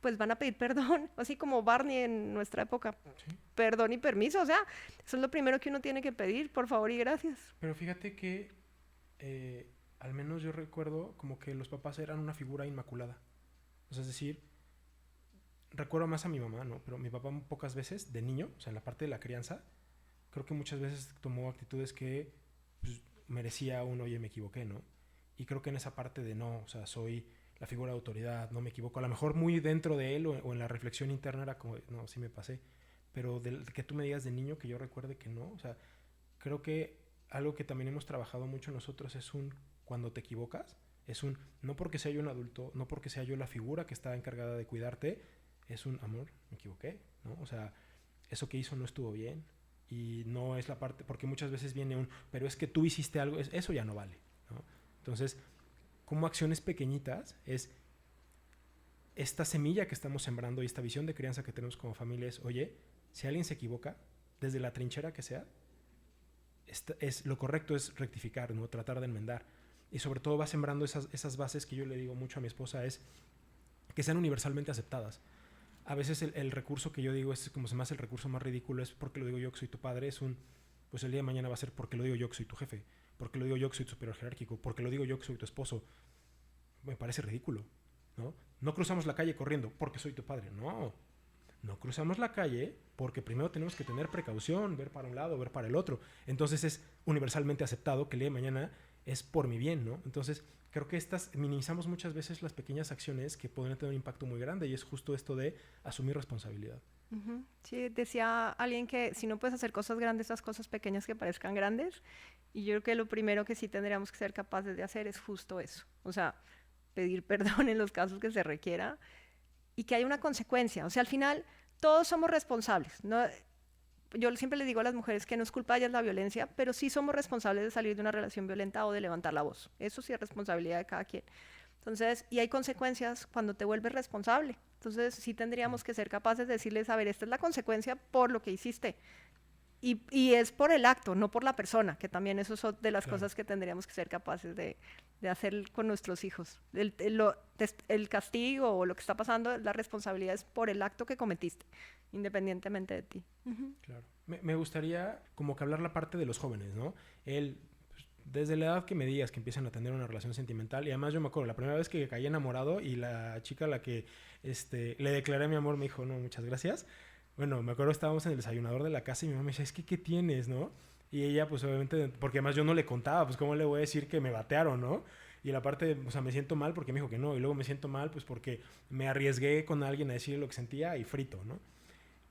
pues van a pedir perdón, así como Barney en nuestra época. Sí. Perdón y permiso, o sea, eso es lo primero que uno tiene que pedir, por favor y gracias. Pero fíjate que al menos yo recuerdo como que los papás eran una figura inmaculada. O sea, es decir, recuerdo más a mi mamá, ¿no? Pero mi papá pocas veces, de niño, o sea, en la parte de la crianza, creo que muchas veces tomó actitudes que pues, merecía uno, oye, me equivoqué, ¿no? Y creo que en esa parte de no, o sea, soy la figura de autoridad, no me equivoco. A lo mejor muy dentro de él o en la reflexión interna era como, no, sí me pasé. Pero que tú me digas de niño que yo recuerde que no, o sea, creo que algo que también hemos trabajado mucho nosotros es cuando te equivocas, no porque sea yo un adulto, no porque sea yo la figura que está encargada de cuidarte, es un amor, me equivoqué, ¿no? O sea, eso que hizo no estuvo bien, Y no es la parte, porque muchas veces viene pero es que tú hiciste algo, eso ya no vale, ¿no? Entonces, como acciones pequeñitas es esta semilla que estamos sembrando y esta visión de crianza que tenemos como familia es, oye, si alguien se equivoca, desde la trinchera que sea, lo correcto es rectificar, ¿no? Tratar de enmendar. Y sobre todo va sembrando esas bases que yo le digo mucho a mi esposa, es que sean universalmente aceptadas. A veces el recurso que yo digo es como se me hace el recurso más ridículo, es porque lo digo yo que soy tu padre, pues el día de mañana va a ser porque lo digo yo que soy tu jefe, porque lo digo yo que soy tu superior jerárquico, porque lo digo yo que soy tu esposo. Me parece ridículo, ¿no? No cruzamos la calle corriendo porque soy tu padre, no cruzamos la calle porque primero tenemos que tener precaución, ver para un lado, ver para el otro. Entonces es universalmente aceptado que el día de mañana es por mi bien, ¿no? Entonces creo que minimizamos muchas veces las pequeñas acciones que podrían tener un impacto muy grande y es justo esto de asumir responsabilidad. Sí, decía alguien que si no puedes hacer cosas grandes, haz cosas pequeñas que parezcan grandes. Y yo creo que lo primero que sí tendríamos que ser capaces de hacer es justo eso. O sea, pedir perdón en los casos que se requiera y que haya una consecuencia. O sea, al final todos somos responsables, ¿no? Yo siempre les digo a las mujeres que no es culpa de ellas la violencia, pero sí somos responsables de salir de una relación violenta o de levantar la voz. Eso sí es responsabilidad de cada quien. Entonces, y hay consecuencias cuando te vuelves responsable. Entonces, sí tendríamos que ser capaces de decirles, a ver, esta es la consecuencia por lo que hiciste. Y es por el acto, no por la persona, que también eso es de las cosas que tendríamos que ser capaces de hacer con nuestros hijos. El castigo o lo que está pasando, la responsabilidad es por el acto que cometiste, independientemente de ti. Claro. Me gustaría como que hablar la parte de los jóvenes, ¿no? Desde la edad que me digas que empiezan a tener una relación sentimental, y además yo me acuerdo, la primera vez que caí enamorado y la chica a la que le declaré mi amor me dijo, no, muchas gracias. Bueno, me acuerdo estábamos en el desayunador de la casa y mi mamá me decía, es que ¿qué tienes, no? Y ella pues obviamente, porque además yo no le contaba, pues cómo le voy a decir que me batearon, ¿no? Y la parte, o sea, me siento mal porque me dijo que no, y luego me siento mal pues porque me arriesgué con alguien a decirle lo que sentía y frito, ¿no?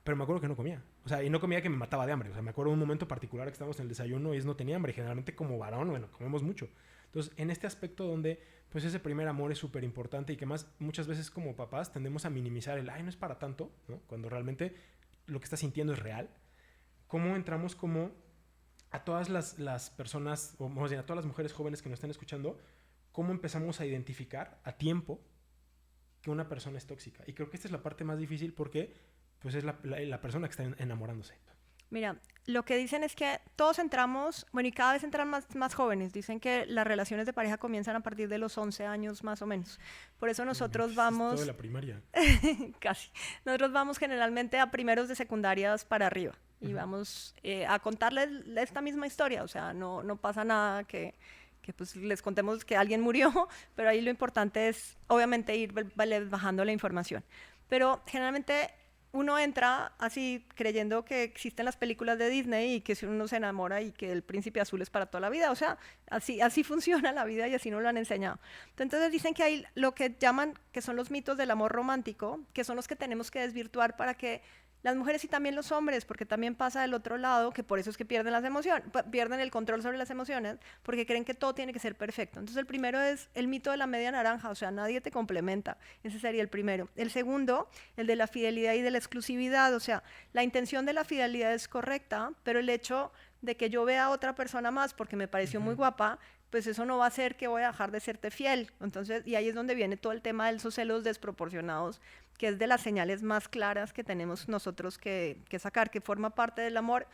Pero me acuerdo que no comía. O sea, y no comía que me mataba de hambre. O sea, me acuerdo de un momento particular que estábamos en el desayuno y no tenía hambre. Generalmente como varón, bueno, comemos mucho. Entonces, en este aspecto donde, pues ese primer amor es súper importante y que más muchas veces como papás tendemos a minimizar ay, no es para tanto, ¿no? Cuando realmente lo que estás sintiendo es real. ¿Cómo entramos como a todas las personas, o más bien a todas las mujeres jóvenes que nos están escuchando, cómo empezamos a identificar a tiempo que una persona es tóxica? Y creo que esta es la parte más difícil porque pues es la persona que está enamorándose. Mira, lo que dicen es que todos entramos, bueno, y cada vez entran más jóvenes. Dicen que las relaciones de pareja comienzan a partir de los 11 años más o menos. Por eso nosotros vamos... Es todo de la primaria. Casi. Nosotros vamos generalmente a primeros de secundarias para arriba. Y vamos a contarles esta misma historia. O sea, no pasa nada que pues les contemos que alguien murió, pero ahí lo importante es, obviamente, ir bajando la información. Pero generalmente uno entra así creyendo que existen las películas de Disney y que si uno se enamora y que el príncipe azul es para toda la vida. O sea, así funciona la vida y así nos lo han enseñado. Entonces dicen que hay lo que llaman que son los mitos del amor romántico, que son los que tenemos que desvirtuar para que las mujeres y también los hombres, porque también pasa del otro lado, que por eso es que pierden las emociones, pierden el control sobre las emociones, porque creen que todo tiene que ser perfecto. Entonces el primero es el mito de la media naranja, o sea, nadie te complementa. Ese sería el primero. El segundo, el de la fidelidad y de la exclusividad, o sea, la intención de la fidelidad es correcta, pero el hecho de que yo vea a otra persona más porque me pareció muy guapa, pues eso no va a hacer que voy a dejar de serte fiel. Entonces, y ahí es donde viene todo el tema de esos celos desproporcionados, que es de las señales más claras que tenemos nosotros que sacar, que forma parte del amor.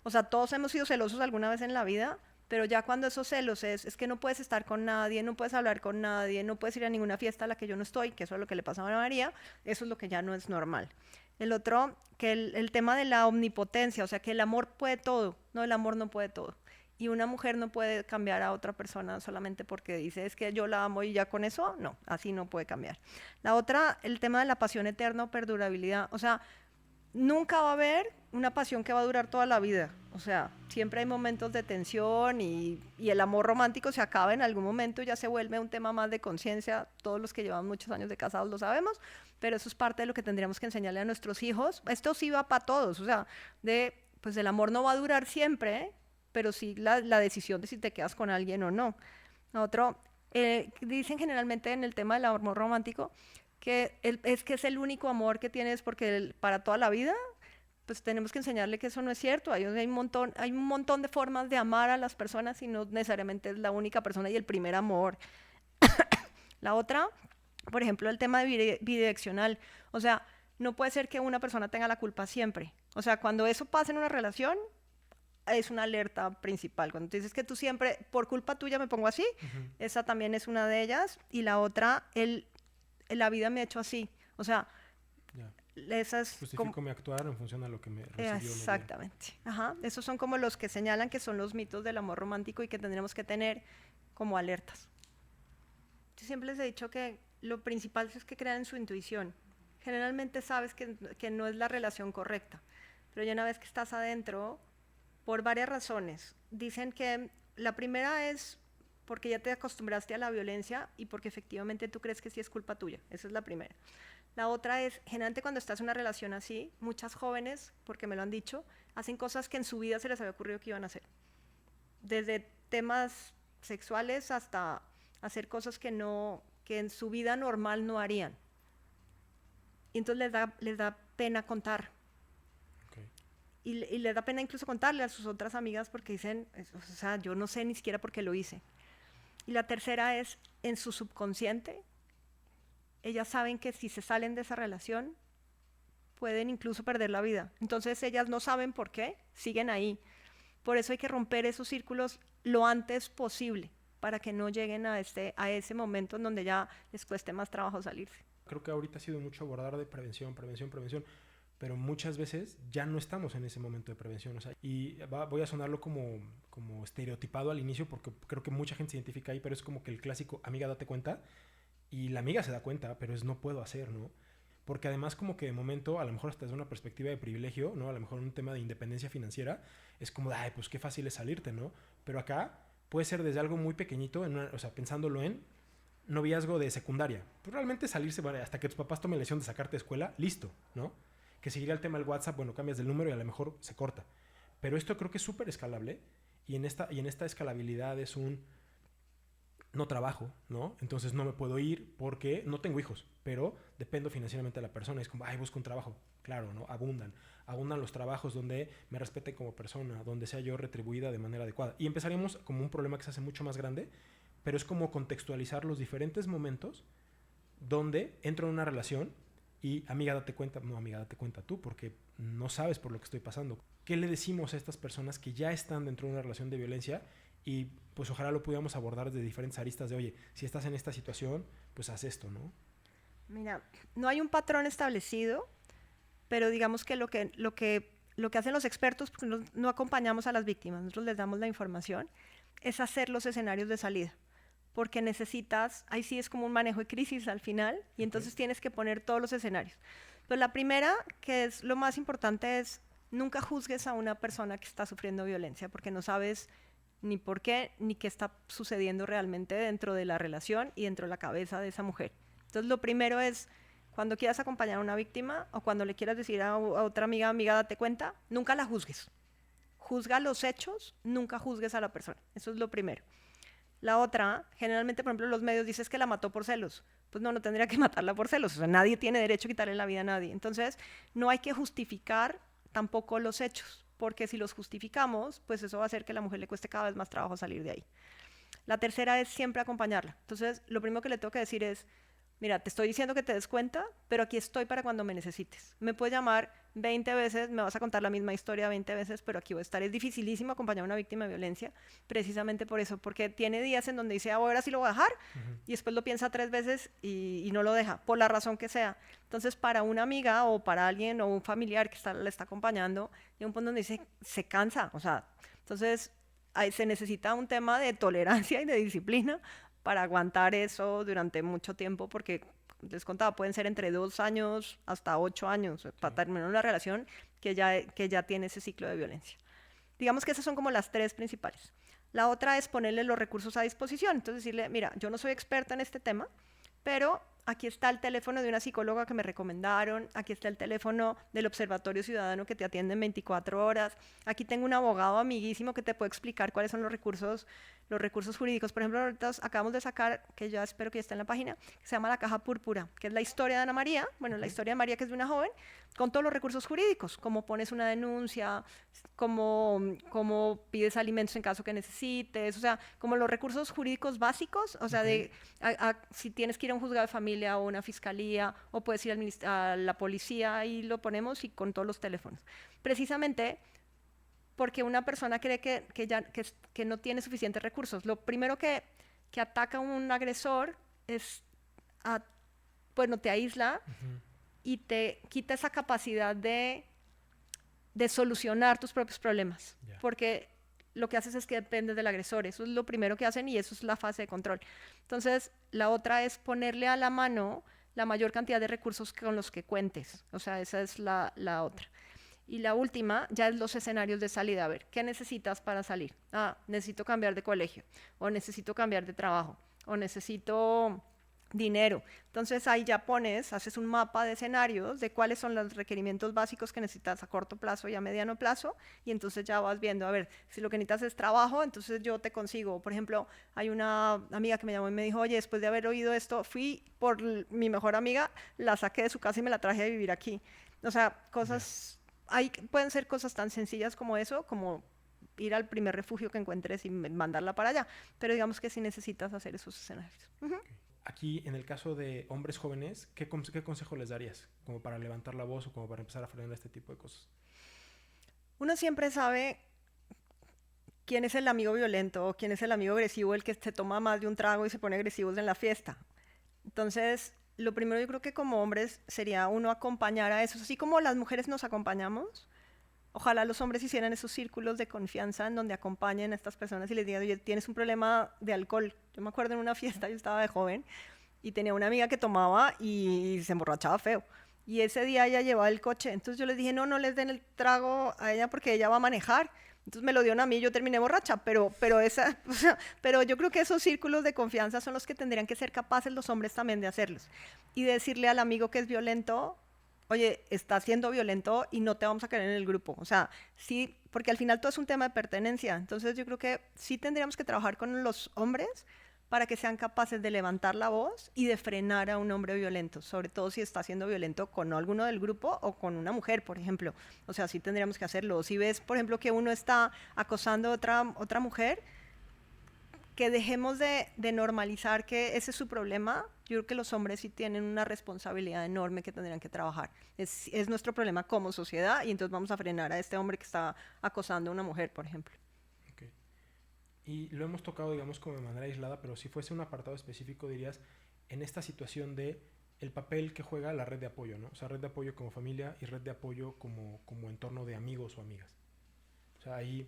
O sea, todos hemos sido celosos alguna vez en la vida, pero ya cuando esos celos es que no puedes estar con nadie, no puedes hablar con nadie, no puedes ir a ninguna fiesta a la que yo no estoy, que eso es lo que le pasa a Ana María, eso es lo que ya no es normal. El otro, que el tema de la omnipotencia, o sea, que el amor puede todo, no, el amor no puede todo. Y una mujer no puede cambiar a otra persona solamente porque dice, es que yo la amo y ya con eso, no, así no puede cambiar. La otra, el tema de la pasión eterna o perdurabilidad, o sea, nunca va a haber una pasión que va a durar toda la vida. O sea, siempre hay momentos de tensión y el amor romántico se acaba en algún momento, ya se vuelve un tema más de conciencia. Todos los que llevan muchos años de casados lo sabemos, pero eso es parte de lo que tendríamos que enseñarle a nuestros hijos. Esto sí va para todos, o sea, pues el amor no va a durar siempre, pero sí la decisión de si te quedas con alguien o no. Otro, dicen generalmente en el tema del amor romántico que es el único amor que tienes porque para toda la vida, pues tenemos que enseñarle que eso no es cierto. Hay un montón de formas de amar a las personas y no necesariamente es la única persona y el primer amor. La otra, por ejemplo, el tema de bidireccional. O sea, no puede ser que una persona tenga la culpa siempre. O sea, cuando eso pasa en una relación, es una alerta principal. Cuando tú dices que tú siempre, por culpa tuya me pongo así, esa también es una de ellas. Y la otra, la vida me ha hecho así. O sea, esas... Justifico mi actuar en función a lo que me recibió. Exactamente. Ajá. Esos son como los que señalan que son los mitos del amor romántico y que tendremos que tener como alertas. Yo siempre les he dicho que lo principal es que crean en su intuición. Generalmente sabes que no es la relación correcta, pero ya una vez que estás adentro, por varias razones. Dicen que la primera es porque ya te acostumbraste a la violencia y porque efectivamente tú crees que sí es culpa tuya. Esa es la primera. La otra es, generalmente cuando estás en una relación así, muchas jóvenes, porque me lo han dicho, hacen cosas que en su vida se les había ocurrido que iban a hacer. Desde temas sexuales hasta hacer cosas que en su vida normal no harían. Y entonces les da pena contar. Okay. Y les da pena incluso contarle a sus otras amigas porque dicen, o sea, yo no sé ni siquiera por qué lo hice. Y la tercera es, en su subconsciente, ellas saben que si se salen de esa relación, pueden incluso perder la vida. Entonces ellas no saben por qué, siguen ahí. Por eso hay que romper esos círculos lo antes posible, para que no lleguen a ese momento en donde ya les cueste más trabajo salirse. Creo que ahorita ha sido mucho abordar de prevención, pero muchas veces ya no estamos en ese momento de prevención. O sea, y voy a sonarlo como estereotipado al inicio, porque creo que mucha gente se identifica ahí, pero es como que el clásico, amiga, date cuenta, y la amiga se da cuenta, pero es no puedo hacer, ¿no? Porque además como que de momento, a lo mejor hasta desde una perspectiva de privilegio, ¿no? A lo mejor un tema de independencia financiera, es como, ay, pues qué fácil es salirte, ¿no? Pero acá puede ser desde algo muy pequeñito, o sea, pensándolo en noviazgo de secundaria. Pues realmente salirse, bueno, hasta que tus papás tomen la decisión de sacarte de escuela, listo, ¿no? Que seguiría el tema del WhatsApp, bueno, cambias del número y a lo mejor se corta. Pero esto creo que es súper escalable y en esta escalabilidad es no trabajo, ¿no? Entonces no me puedo ir porque no tengo hijos, pero dependo financieramente de la persona. Es como, ay, busco un trabajo. Claro, ¿no? Abundan los trabajos donde me respeten como persona, donde sea yo retribuida de manera adecuada. Y empezaríamos como un problema que se hace mucho más grande, pero es como contextualizar los diferentes momentos donde entro en una relación y, amiga, date cuenta. No, amiga, date cuenta tú, porque no sabes por lo que estoy pasando. ¿Qué le decimos a estas personas que ya están dentro de una relación de violencia? Y pues ojalá lo pudiéramos abordar desde diferentes aristas de, oye, si estás en esta situación, pues haz esto, ¿no? Mira, no hay un patrón establecido, pero digamos que lo que hacen los expertos, porque no acompañamos a las víctimas, nosotros les damos la información, es hacer los escenarios de salida. Porque necesitas, ahí sí es como un manejo de crisis al final, y entonces tienes que poner todos los escenarios. Pero la primera, que es lo más importante, es nunca juzgues a una persona que está sufriendo violencia, porque no sabes ni por qué, ni qué está sucediendo realmente dentro de la relación y dentro de la cabeza de esa mujer. Entonces lo primero es, cuando quieras acompañar a una víctima o cuando le quieras decir a otra amiga, date cuenta, nunca la juzgues. Juzga los hechos, nunca juzgues a la persona. Eso es lo primero. La otra, generalmente, por ejemplo, los medios dicen que la mató por celos. Pues no tendría que matarla por celos. O sea, nadie tiene derecho a quitarle la vida a nadie. Entonces, no hay que justificar tampoco los hechos, porque si los justificamos, pues eso va a hacer que a la mujer le cueste cada vez más trabajo salir de ahí. La tercera es siempre acompañarla. Entonces, lo primero que le tengo que decir es, mira, te estoy diciendo que te des cuenta, pero aquí estoy para cuando me necesites. Me puedes llamar 20 veces, me vas a contar la misma historia 20 veces, pero aquí voy a estar. Es dificilísimo acompañar a una víctima de violencia, precisamente por eso, porque tiene días en donde dice, ahora sí lo voy a dejar, y después lo piensa 3 veces y no lo deja, por la razón que sea. Entonces, para una amiga o para alguien o un familiar que le está acompañando, llega un punto donde dice, se cansa, o sea, entonces se necesita un tema de tolerancia y de disciplina para aguantar eso durante mucho tiempo, porque les contaba, pueden ser entre 2 años hasta 8 años, para terminar una relación que ya tiene ese ciclo de violencia. Digamos que esas son como las 3 principales. La otra es ponerle los recursos a disposición, entonces decirle, mira, yo no soy experta en este tema, pero aquí está el teléfono de una psicóloga que me recomendaron, aquí está el teléfono del Observatorio Ciudadano que te atiende en 24 horas, aquí tengo un abogado amiguísimo que te puede explicar cuáles son los recursos los recursos jurídicos. Por ejemplo, ahorita acabamos de sacar, que ya espero que ya esté en la página, que se llama La Caja Púrpura, que es la historia de Ana María, bueno, la historia de María, que es de una joven, con todos los recursos jurídicos, cómo pones una denuncia, cómo pides alimentos en caso que necesites, o sea, como los recursos jurídicos básicos, o sea, si tienes que ir a un juzgado de familia o una fiscalía, o puedes ir a la policía, y lo ponemos, y con todos los teléfonos. Precisamente porque una persona cree que no tiene suficientes recursos. Lo primero que ataca a un agresor es, bueno, te aísla y te quita esa capacidad de solucionar tus propios problemas, porque lo que haces es que dependes del agresor. Eso es lo primero que hacen y eso es la fase de control. Entonces, la otra es ponerle a la mano la mayor cantidad de recursos con los que cuentes. O sea, esa es la otra. Y la última ya es los escenarios de salida. A ver, ¿qué necesitas para salir? Necesito cambiar de colegio, o necesito cambiar de trabajo, o necesito dinero. Entonces ahí ya haces un mapa de escenarios de cuáles son los requerimientos básicos que necesitas a corto plazo y a mediano plazo, y entonces ya vas viendo, a ver, si lo que necesitas es trabajo, entonces yo te consigo. Por ejemplo, hay una amiga que me llamó y me dijo, oye, después de haber oído esto, fui por mi mejor amiga, la saqué de su casa y me la traje a vivir aquí. O sea, cosas... pueden ser cosas tan sencillas como eso, como ir al primer refugio que encuentres y mandarla para allá, pero digamos que sí necesitas hacer esos escenarios. Okay. Aquí, en el caso de hombres jóvenes, ¿qué consejo les darías? Como para levantar la voz o como para empezar a frenar este tipo de cosas. Uno siempre sabe quién es el amigo violento o quién es el amigo agresivo, el que se toma más de un trago y se pone agresivos en la fiesta. Entonces, lo primero yo creo que como hombres sería uno acompañar a esos, así como las mujeres nos acompañamos. Ojalá los hombres hicieran esos círculos de confianza en donde acompañen a estas personas y les digan, oye, tienes un problema de alcohol. Yo me acuerdo en una fiesta, yo estaba de joven y tenía una amiga que tomaba y se emborrachaba feo. Y ese día ella llevaba el coche. Entonces yo les dije, no les den el trago a ella porque ella va a manejar. Entonces me lo dieron a mí y yo terminé borracha. Pero yo creo que esos círculos de confianza son los que tendrían que ser capaces los hombres también de hacerlos. Y decirle al amigo que es violento, oye, estás siendo violento y no te vamos a querer en el grupo. O sea, sí, porque al final todo es un tema de pertenencia. Entonces yo creo que sí tendríamos que trabajar con los hombres para que sean capaces de levantar la voz y de frenar a un hombre violento, sobre todo si está siendo violento con alguno del grupo o con una mujer, por ejemplo. O sea, sí tendríamos que hacerlo. Si ves, por ejemplo, que uno está acosando a otra mujer, que dejemos de normalizar que ese es su problema. Yo creo que los hombres sí tienen una responsabilidad enorme que tendrían que trabajar. Es nuestro problema como sociedad y entonces vamos a frenar a este hombre que está acosando a una mujer, por ejemplo. Okay. Y lo hemos tocado, digamos, como de manera aislada, pero si fuese un apartado específico, dirías, en esta situación de el papel que juega la red de apoyo, ¿no? O sea, red de apoyo como familia y red de apoyo como entorno de amigos o amigas. O sea, ahí...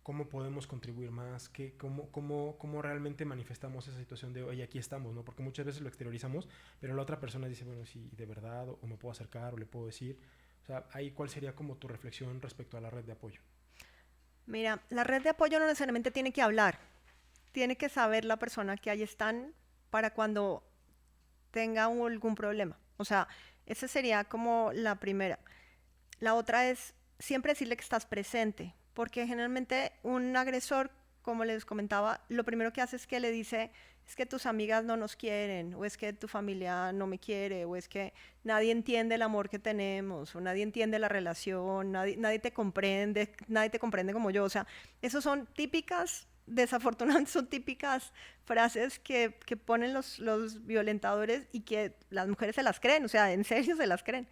¿cómo podemos contribuir más? ¿Cómo realmente manifestamos esa situación de, oye, aquí estamos, ¿no? Porque muchas veces lo exteriorizamos, pero la otra persona dice, bueno, sí, de verdad, o me puedo acercar, o le puedo decir. O sea, ahí, ¿cuál sería como tu reflexión respecto a la red de apoyo? Mira, la red de apoyo no necesariamente tiene que hablar. Tiene que saber la persona que ahí están para cuando tenga algún problema. O sea, esa sería como la primera. La otra es siempre decirle que estás presente. Porque generalmente un agresor, como les comentaba, lo primero que hace es que le dice, es que tus amigas no nos quieren, o es que tu familia no me quiere, o es que nadie entiende el amor que tenemos, o nadie entiende la relación, nadie te comprende como yo. O sea, esos son típicas, desafortunadamente son típicas frases que ponen los violentadores y que las mujeres se las creen, o sea, en serio se las creen.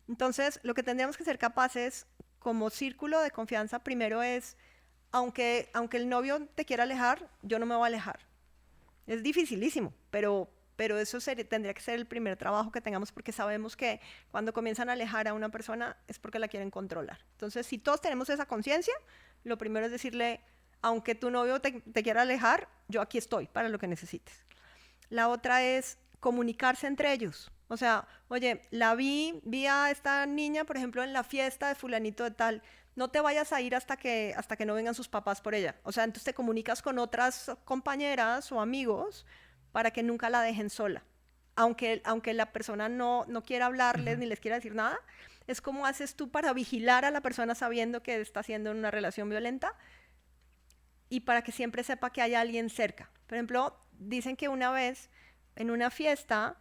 Entonces, lo que tendríamos que ser capaces como círculo de confianza, primero es, aunque el novio te quiera alejar, yo no me voy a alejar. Es dificilísimo, pero eso tendría que ser el primer trabajo que tengamos, porque sabemos que cuando comienzan a alejar a una persona es porque la quieren controlar. Entonces, si todos tenemos esa conciencia, lo primero es decirle, aunque tu novio te quiera alejar, yo aquí estoy para lo que necesites. La otra es comunicarse entre ellos. O sea, oye, vi a esta niña, por ejemplo, en la fiesta de fulanito de tal, no te vayas a ir hasta que no vengan sus papás por ella. O sea, entonces te comunicas con otras compañeras o amigos para que nunca la dejen sola. Aunque la persona no quiera hablarles ni les quiera decir nada, es como haces tú para vigilar a la persona sabiendo que está siendo en una relación violenta y para que siempre sepa que hay alguien cerca. Por ejemplo, dicen que una vez en una fiesta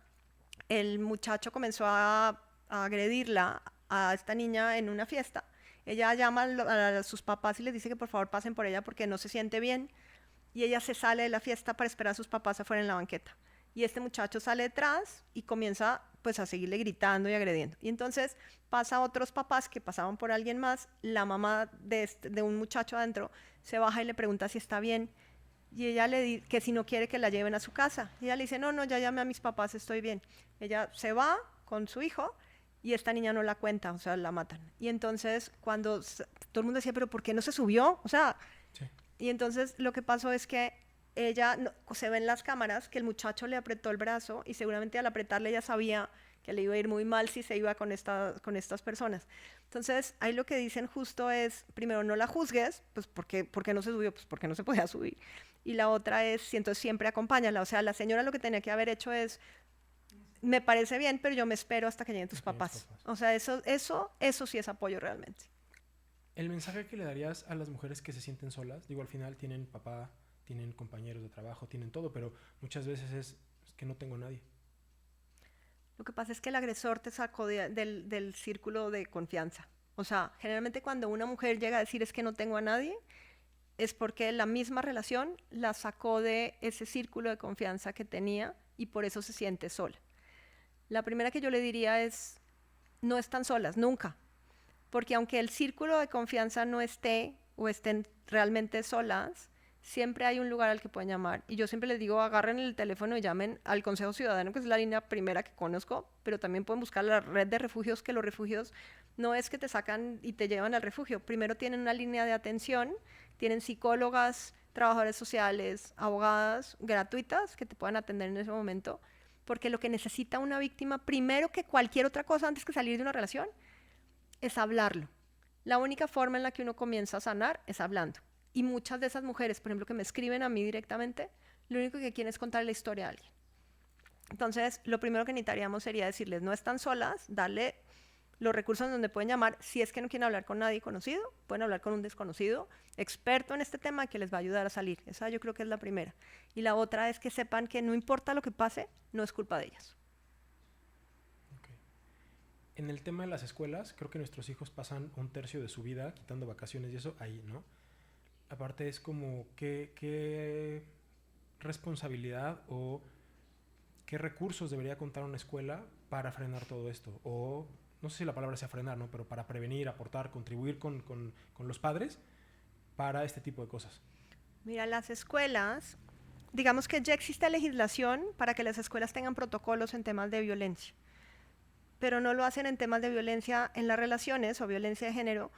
el muchacho comenzó a agredirla a esta niña en una fiesta. Ella llama a sus papás y les dice que por favor pasen por ella porque no se siente bien. Y ella se sale de la fiesta para esperar a sus papás afuera en la banqueta. Y este muchacho sale detrás y comienza pues a seguirle gritando y agrediendo. Y entonces pasa a otros papás que pasaban por alguien más, la mamá de un muchacho adentro se baja y le pregunta si está bien. Y ella le dice que si no quiere que la lleven a su casa. Y ella le dice, no, ya llamé a mis papás, estoy bien. Ella se va con su hijo y esta niña no la cuenta, o sea, la matan. Y entonces cuando todo el mundo decía, pero ¿por qué no se subió? O sea, sí. Y entonces lo que pasó es que ella, se ve en las cámaras que el muchacho le apretó el brazo y seguramente al apretarle ella sabía que le iba a ir muy mal si se iba con estas personas. Entonces, ahí lo que dicen justo es, primero, no la juzgues, pues ¿por qué no se subió? Pues porque no se podía subir. Y la otra es, entonces siempre acompáñala. O sea, la señora lo que tenía que haber hecho es, me parece bien, pero yo me espero hasta que lleguen tus papás. O sea, eso sí es apoyo realmente. El mensaje que le darías a las mujeres que se sienten solas, digo, al final tienen papá, tienen compañeros de trabajo, tienen todo, pero muchas veces es que no tengo a nadie. Lo que pasa es que el agresor te sacó del círculo de confianza. O sea, generalmente cuando una mujer llega a decir es que no tengo a nadie, es porque la misma relación la sacó de ese círculo de confianza que tenía y por eso se siente sola. La primera que yo le diría es, no están solas, nunca. Porque aunque el círculo de confianza no esté o estén realmente solas, siempre hay un lugar al que pueden llamar. Y yo siempre les digo, agarren el teléfono y llamen al Consejo Ciudadano, que es la línea primera que conozco, pero también pueden buscar la red de refugios, que los refugios no es que te sacan y te llevan al refugio. Primero tienen una línea de atención, tienen psicólogas, trabajadores sociales, abogadas gratuitas que te puedan atender en ese momento, porque lo que necesita una víctima, primero que cualquier otra cosa antes que salir de una relación, es hablarlo. La única forma en la que uno comienza a sanar es hablando. Y muchas de esas mujeres, por ejemplo, que me escriben a mí directamente, lo único que quieren es contar la historia a alguien. Entonces, lo primero que necesitaríamos sería decirles, no están solas, darle los recursos donde pueden llamar. Si es que no quieren hablar con nadie conocido, pueden hablar con un desconocido, experto en este tema, que les va a ayudar a salir. Esa yo creo que es la primera. Y la otra es que sepan que no importa lo que pase, no es culpa de ellas. En el tema de las escuelas, creo que nuestros hijos pasan un tercio de su vida quitando vacaciones y eso ahí, ¿no? Aparte es como qué responsabilidad o qué recursos debería contar una escuela para frenar todo esto. O no sé si la palabra sea frenar, ¿no? Pero para prevenir, aportar, contribuir con los padres para este tipo de cosas. Mira, las escuelas, digamos que ya existe legislación para que las escuelas tengan protocolos en temas de violencia, pero no lo hacen en temas de violencia en las relaciones o violencia de género,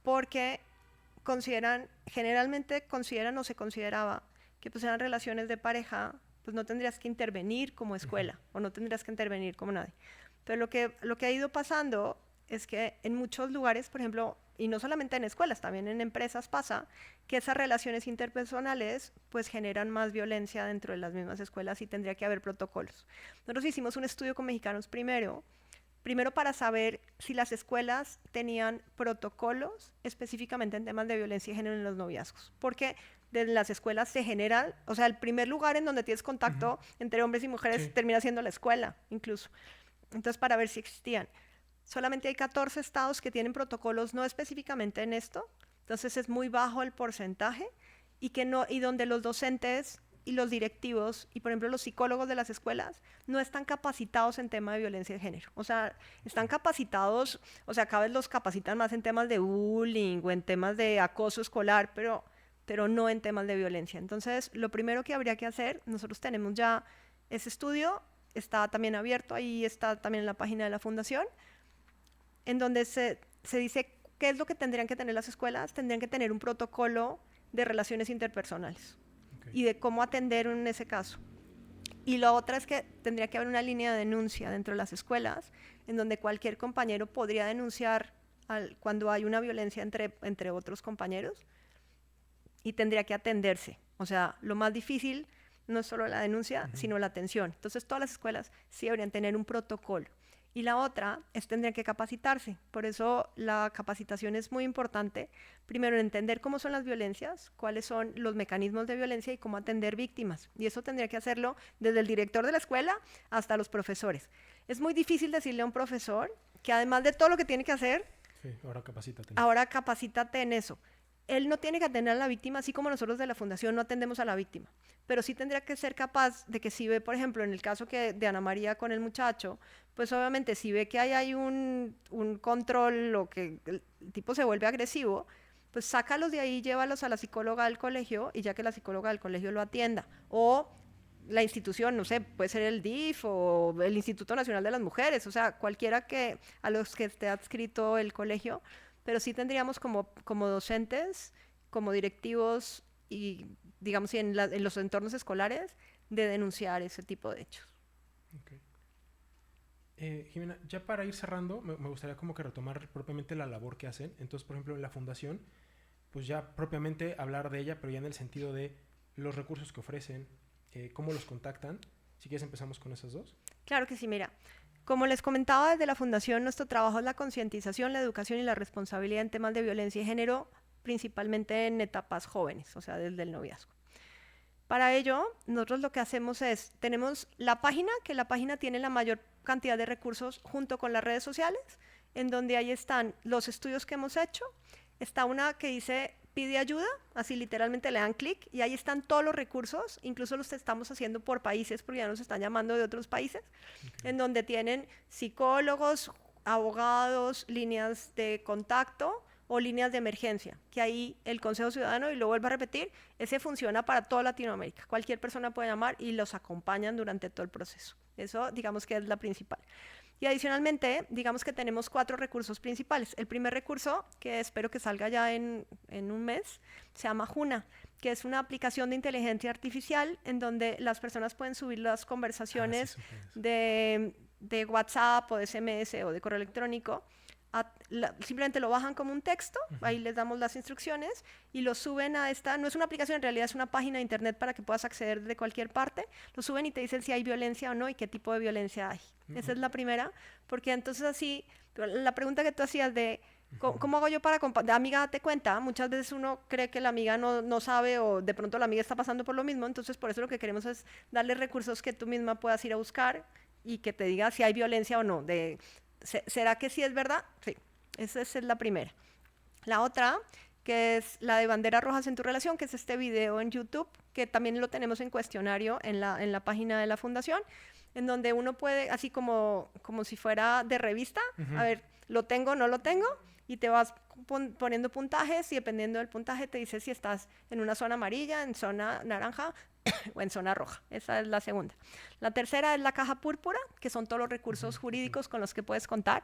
porque generalmente consideran o se consideraba que pues eran relaciones de pareja, pues no tendrías que intervenir como escuela o no tendrías que intervenir como nadie. Pero lo que ha ido pasando es que en muchos lugares, por ejemplo, y no solamente en escuelas, también en empresas pasa que esas relaciones interpersonales pues generan más violencia dentro de las mismas escuelas y tendría que haber protocolos. Nosotros hicimos un estudio con mexicanos primero para saber si las escuelas tenían protocolos específicamente en temas de violencia de género en los noviazgos, porque desde las escuelas se generan, o sea, el primer lugar en donde tienes contacto entre hombres y mujeres termina siendo la escuela, incluso. Entonces, para ver si existían. Solamente hay 14 estados que tienen protocolos no específicamente en esto, entonces es muy bajo el porcentaje y donde los docentes y los directivos y, por ejemplo, los psicólogos de las escuelas no están capacitados en tema de violencia de género. O sea, están capacitados, o sea, cada vez los capacitan más en temas de bullying o en temas de acoso escolar, pero no en temas de violencia. Entonces, lo primero que habría que hacer, nosotros tenemos ya ese estudio, está también abierto, ahí está también en la página de la fundación, en donde se dice qué es lo que tendrían que tener las escuelas. Tendrían que tener un protocolo de relaciones interpersonales y de cómo atender en ese caso. Y la otra es que tendría que haber una línea de denuncia dentro de las escuelas en donde cualquier compañero podría denunciar cuando hay una violencia entre otros compañeros y tendría que atenderse. O sea, lo más difícil no es solo la denuncia, sino la atención. Entonces, todas las escuelas sí deberían tener un protocolo. Y la otra es tendrían que capacitarse. Por eso la capacitación es muy importante. Primero, entender cómo son las violencias, cuáles son los mecanismos de violencia y cómo atender víctimas. Y eso tendría que hacerlo desde el director de la escuela hasta los profesores. Es muy difícil decirle a un profesor que además de todo lo que tiene que hacer, Sí, ahora capacítate en eso. Él no tiene que atender a la víctima, así como nosotros de la fundación no atendemos a la víctima, pero sí tendría que ser capaz de que si ve, por ejemplo, en el caso de Ana María con el muchacho, pues obviamente si ve que hay un control o que el tipo se vuelve agresivo, pues sácalos de ahí, llévalos a la psicóloga del colegio y ya que la psicóloga del colegio lo atienda. O la institución, no sé, puede ser el DIF o el Instituto Nacional de las Mujeres, o sea, cualquiera a los que esté adscrito el colegio, pero sí tendríamos como docentes, como directivos y, digamos, en los entornos escolares, de denunciar ese tipo de hechos. Okay. Jimena, ya para ir cerrando, me gustaría como que retomar propiamente la labor que hacen. Entonces, por ejemplo, en la fundación, pues ya propiamente hablar de ella, pero ya en el sentido de los recursos que ofrecen, cómo los contactan. Si quieres empezamos con esas dos. Claro que sí, mira. Como les comentaba desde la Fundación, nuestro trabajo es la concientización, la educación y la responsabilidad en temas de violencia y género, principalmente en etapas jóvenes, o sea, desde el noviazgo. Para ello, nosotros lo que hacemos es, tenemos la página, que la página tiene la mayor cantidad de recursos junto con las redes sociales, en donde ahí están los estudios que hemos hecho, está una que dice pide ayuda, así literalmente le dan clic y ahí están todos los recursos, incluso los estamos haciendo por países porque ya nos están llamando de otros países, en donde tienen psicólogos, abogados, líneas de contacto o líneas de emergencia, que ahí el Consejo Ciudadano, y lo vuelvo a repetir, ese funciona para toda Latinoamérica. Cualquier persona puede llamar y los acompañan durante todo el proceso. Eso, digamos que es la principal. Y adicionalmente, digamos que tenemos 4 recursos principales. El primer recurso, que espero que salga ya en un mes, se llama Juna, que es una aplicación de inteligencia artificial en donde las personas pueden subir las conversaciones de WhatsApp o de SMS o de correo electrónico. Simplemente lo bajan como un texto, ahí les damos las instrucciones y lo suben a esta, no es una aplicación, en realidad es una página de internet para que puedas acceder de cualquier parte, lo suben y te dicen si hay violencia o no y qué tipo de violencia hay. Esa es la primera, porque entonces así, la pregunta que tú hacías de ¿cómo hago yo para de amiga date cuenta? Muchas veces uno cree que la amiga no sabe o de pronto la amiga está pasando por lo mismo, entonces por eso lo que queremos es darle recursos que tú misma puedas ir a buscar y que te diga si hay violencia o no, ¿será que sí es verdad? Sí, esa es la primera. La otra, que es la de banderas rojas en tu relación, que es este video en YouTube, que también lo tenemos en cuestionario en la página de la fundación, en donde uno puede, así como si fuera de revista, a ver, ¿lo tengo o no lo tengo? Y te vas poniendo puntajes y dependiendo del puntaje te dice si estás en una zona amarilla, en zona naranja o en zona roja. Esa es la segunda. La tercera es la caja púrpura, que son todos los recursos jurídicos con los que puedes contar.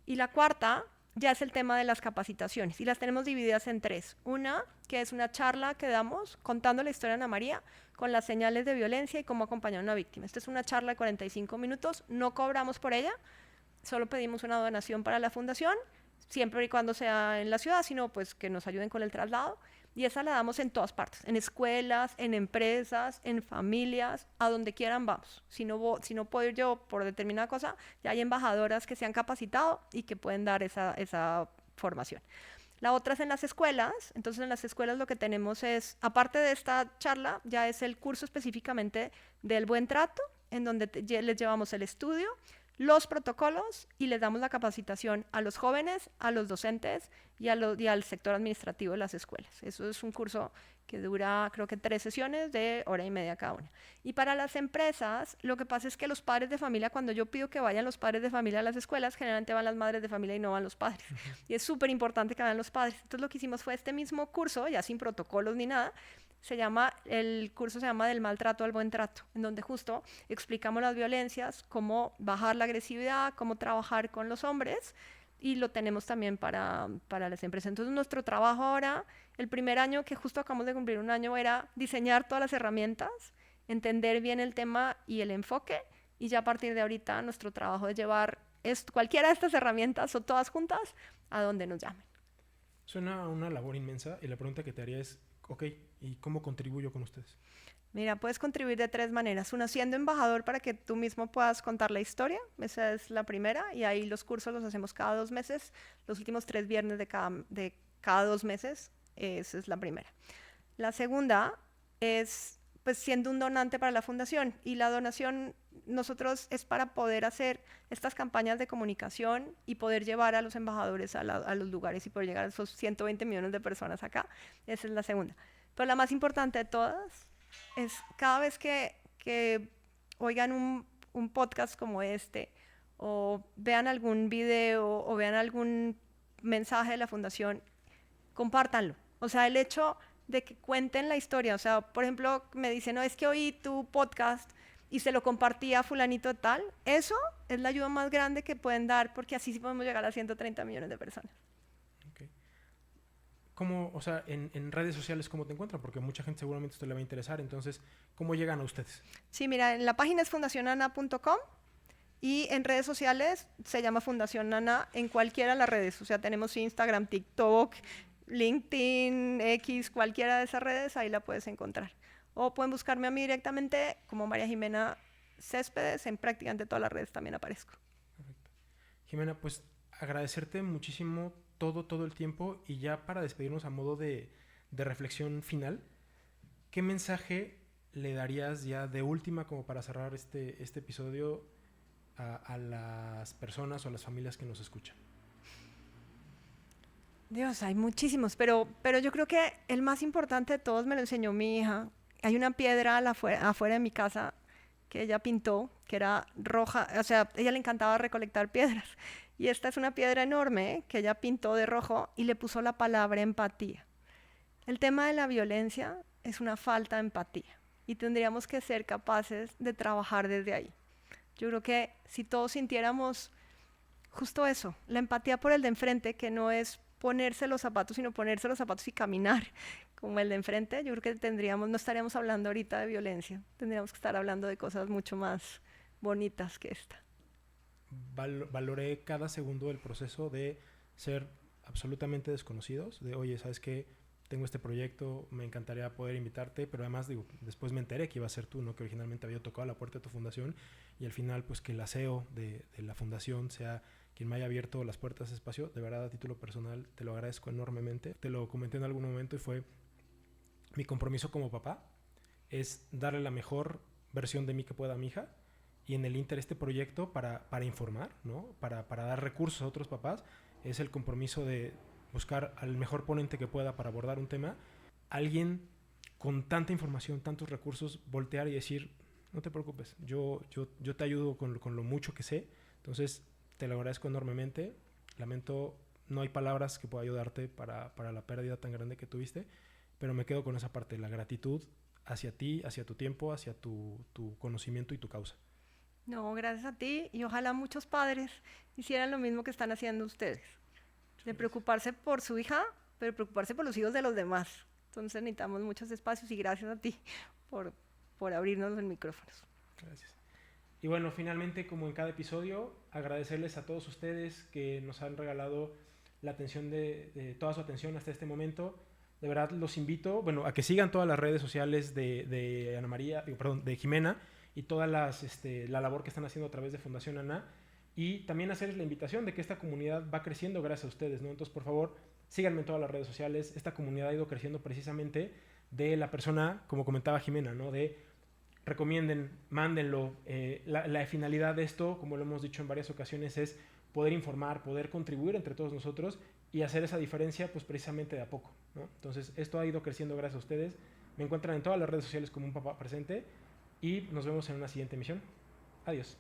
Y la cuarta ya es el tema de las capacitaciones. Y las tenemos divididas en 3. Una, que es una charla que damos contando la historia de Ana María con las señales de violencia y cómo acompañar a una víctima. Esta es una charla de 45 minutos. No cobramos por ella. Solo pedimos una donación para la fundación, siempre y cuando sea en la ciudad, sino pues que nos ayuden con el traslado. Y esa la damos en todas partes, en escuelas, en empresas, en familias, a donde quieran vamos. Si no puedo ir yo por determinada cosa, ya hay embajadoras que se han capacitado y que pueden dar esa formación. La otra es en las escuelas. Entonces en las escuelas lo que tenemos es, aparte de esta charla, ya es el curso específicamente del buen trato, en donde les llevamos el estudio, los protocolos y les damos la capacitación a los jóvenes, a los docentes y al sector administrativo de las escuelas. Eso es un curso que dura creo que 3 sesiones de 1:30 cada una. Y para las empresas, lo que pasa es que los padres de familia, cuando yo pido que vayan los padres de familia a las escuelas, generalmente van las madres de familia y no van los padres. Y es súper importante que vayan los padres. Entonces lo que hicimos fue este mismo curso, ya sin protocolos ni nada, el curso se llama Del maltrato al buen trato, en donde justo explicamos las violencias, cómo bajar la agresividad, cómo trabajar con los hombres, y lo tenemos también para las empresas. Entonces nuestro trabajo ahora, el primer año que justo acabamos de cumplir un año, era diseñar todas las herramientas, entender bien el tema y el enfoque, y ya a partir de ahorita nuestro trabajo es llevar cualquiera de estas herramientas o todas juntas a donde nos llamen. Suena una labor inmensa y la pregunta que te haría es, ok, ¿y cómo contribuyo con ustedes? Mira, puedes contribuir de 3 maneras. Una, siendo embajador para que tú mismo puedas contar la historia. Esa es la primera. Y ahí los cursos los hacemos cada 2 meses. Los últimos 3 viernes de cada 2 meses. Esa es la primera. La segunda es pues siendo un donante para la fundación. Y la donación nosotros es para poder hacer estas campañas de comunicación y poder llevar a los embajadores a los lugares y poder llegar a esos 120 millones de personas acá. Esa es la segunda. Pero la más importante de todas es cada vez que oigan un podcast como este o vean algún video o vean algún mensaje de la fundación, compártanlo. O sea, el hecho de que cuenten la historia. O sea, por ejemplo, me dicen, no, es que oí tu podcast y se lo compartí a fulanito de tal. Eso es la ayuda más grande que pueden dar porque así sí podemos llegar a 130 millones de personas. Okay. ¿Cómo, o sea, en redes sociales, cómo te encuentran? Porque mucha gente seguramente esto le va a interesar. Entonces, ¿cómo llegan a ustedes? Sí, mira, en la página es fundacionana.com y en redes sociales se llama Fundación Nana en cualquiera de las redes. O sea, tenemos Instagram, TikTok, LinkedIn, X, cualquiera de esas redes, ahí la puedes encontrar. O pueden buscarme a mí directamente como María Jimena Céspedes, en prácticamente todas las redes también aparezco. Perfecto. Jimena, pues agradecerte muchísimo todo el tiempo y ya para despedirnos a modo de reflexión final, ¿qué mensaje le darías ya de última como para cerrar este episodio a las personas o a las familias que nos escuchan? Dios, hay muchísimos, pero yo creo que el más importante de todos me lo enseñó mi hija. Hay una piedra afuera de mi casa que ella pintó, que era roja, o sea, a ella le encantaba recolectar piedras. Y esta es una piedra enorme que ella pintó de rojo y le puso la palabra empatía. El tema de la violencia es una falta de empatía y tendríamos que ser capaces de trabajar desde ahí. Yo creo que si todos sintiéramos justo eso, la empatía por el de enfrente, que no es ponerse los zapatos, sino ponerse los zapatos y caminar como el de enfrente, yo creo que no estaríamos hablando ahorita de violencia, tendríamos que estar hablando de cosas mucho más bonitas que esta. Valoré cada segundo del proceso de ser absolutamente desconocidos, de oye, ¿sabes qué? Tengo este proyecto, me encantaría poder invitarte, pero además, digo, después me enteré que iba a ser tú, ¿no? Que originalmente había tocado la puerta de tu fundación y al final, pues que el CEO de la fundación sea quien me haya abierto las puertas de espacio, de verdad, a título personal, te lo agradezco enormemente. Te lo comenté en algún momento y fue mi compromiso como papá, es darle la mejor versión de mí que pueda a mi hija y en el Inter este proyecto para informar, ¿no? Para dar recursos a otros papás, es el compromiso de buscar al mejor ponente que pueda para abordar un tema, alguien con tanta información, tantos recursos, voltear y decir, no te preocupes, yo te ayudo con lo mucho que sé, entonces te lo agradezco enormemente, lamento, no hay palabras que pueda ayudarte para la pérdida tan grande que tuviste, pero me quedo con esa parte, la gratitud hacia ti, hacia tu tiempo, hacia tu conocimiento y tu causa. No, gracias a ti y ojalá muchos padres hicieran lo mismo que están haciendo ustedes. De preocuparse por su hija, pero preocuparse por los hijos de los demás. Entonces necesitamos muchos espacios y gracias a ti por abrirnos los micrófonos. Gracias. Y bueno, finalmente, como en cada episodio, agradecerles a todos ustedes que nos han regalado la atención de toda su atención hasta este momento. De verdad los invito, bueno, a que sigan todas las redes sociales de Ana María, de Jimena y toda la labor que están haciendo a través de Fundación Ana. Y también hacerles la invitación de que esta comunidad va creciendo gracias a ustedes, ¿no? Entonces, por favor, síganme en todas las redes sociales. Esta comunidad ha ido creciendo precisamente de la persona, como comentaba Jimena, ¿no? De recomienden, mándenlo. La finalidad de esto, como lo hemos dicho en varias ocasiones, es poder informar, poder contribuir entre todos nosotros y hacer esa diferencia, pues precisamente de a poco, ¿no? Entonces, esto ha ido creciendo gracias a ustedes. Me encuentran en todas las redes sociales como Un Papá Presente y nos vemos en una siguiente emisión. Adiós.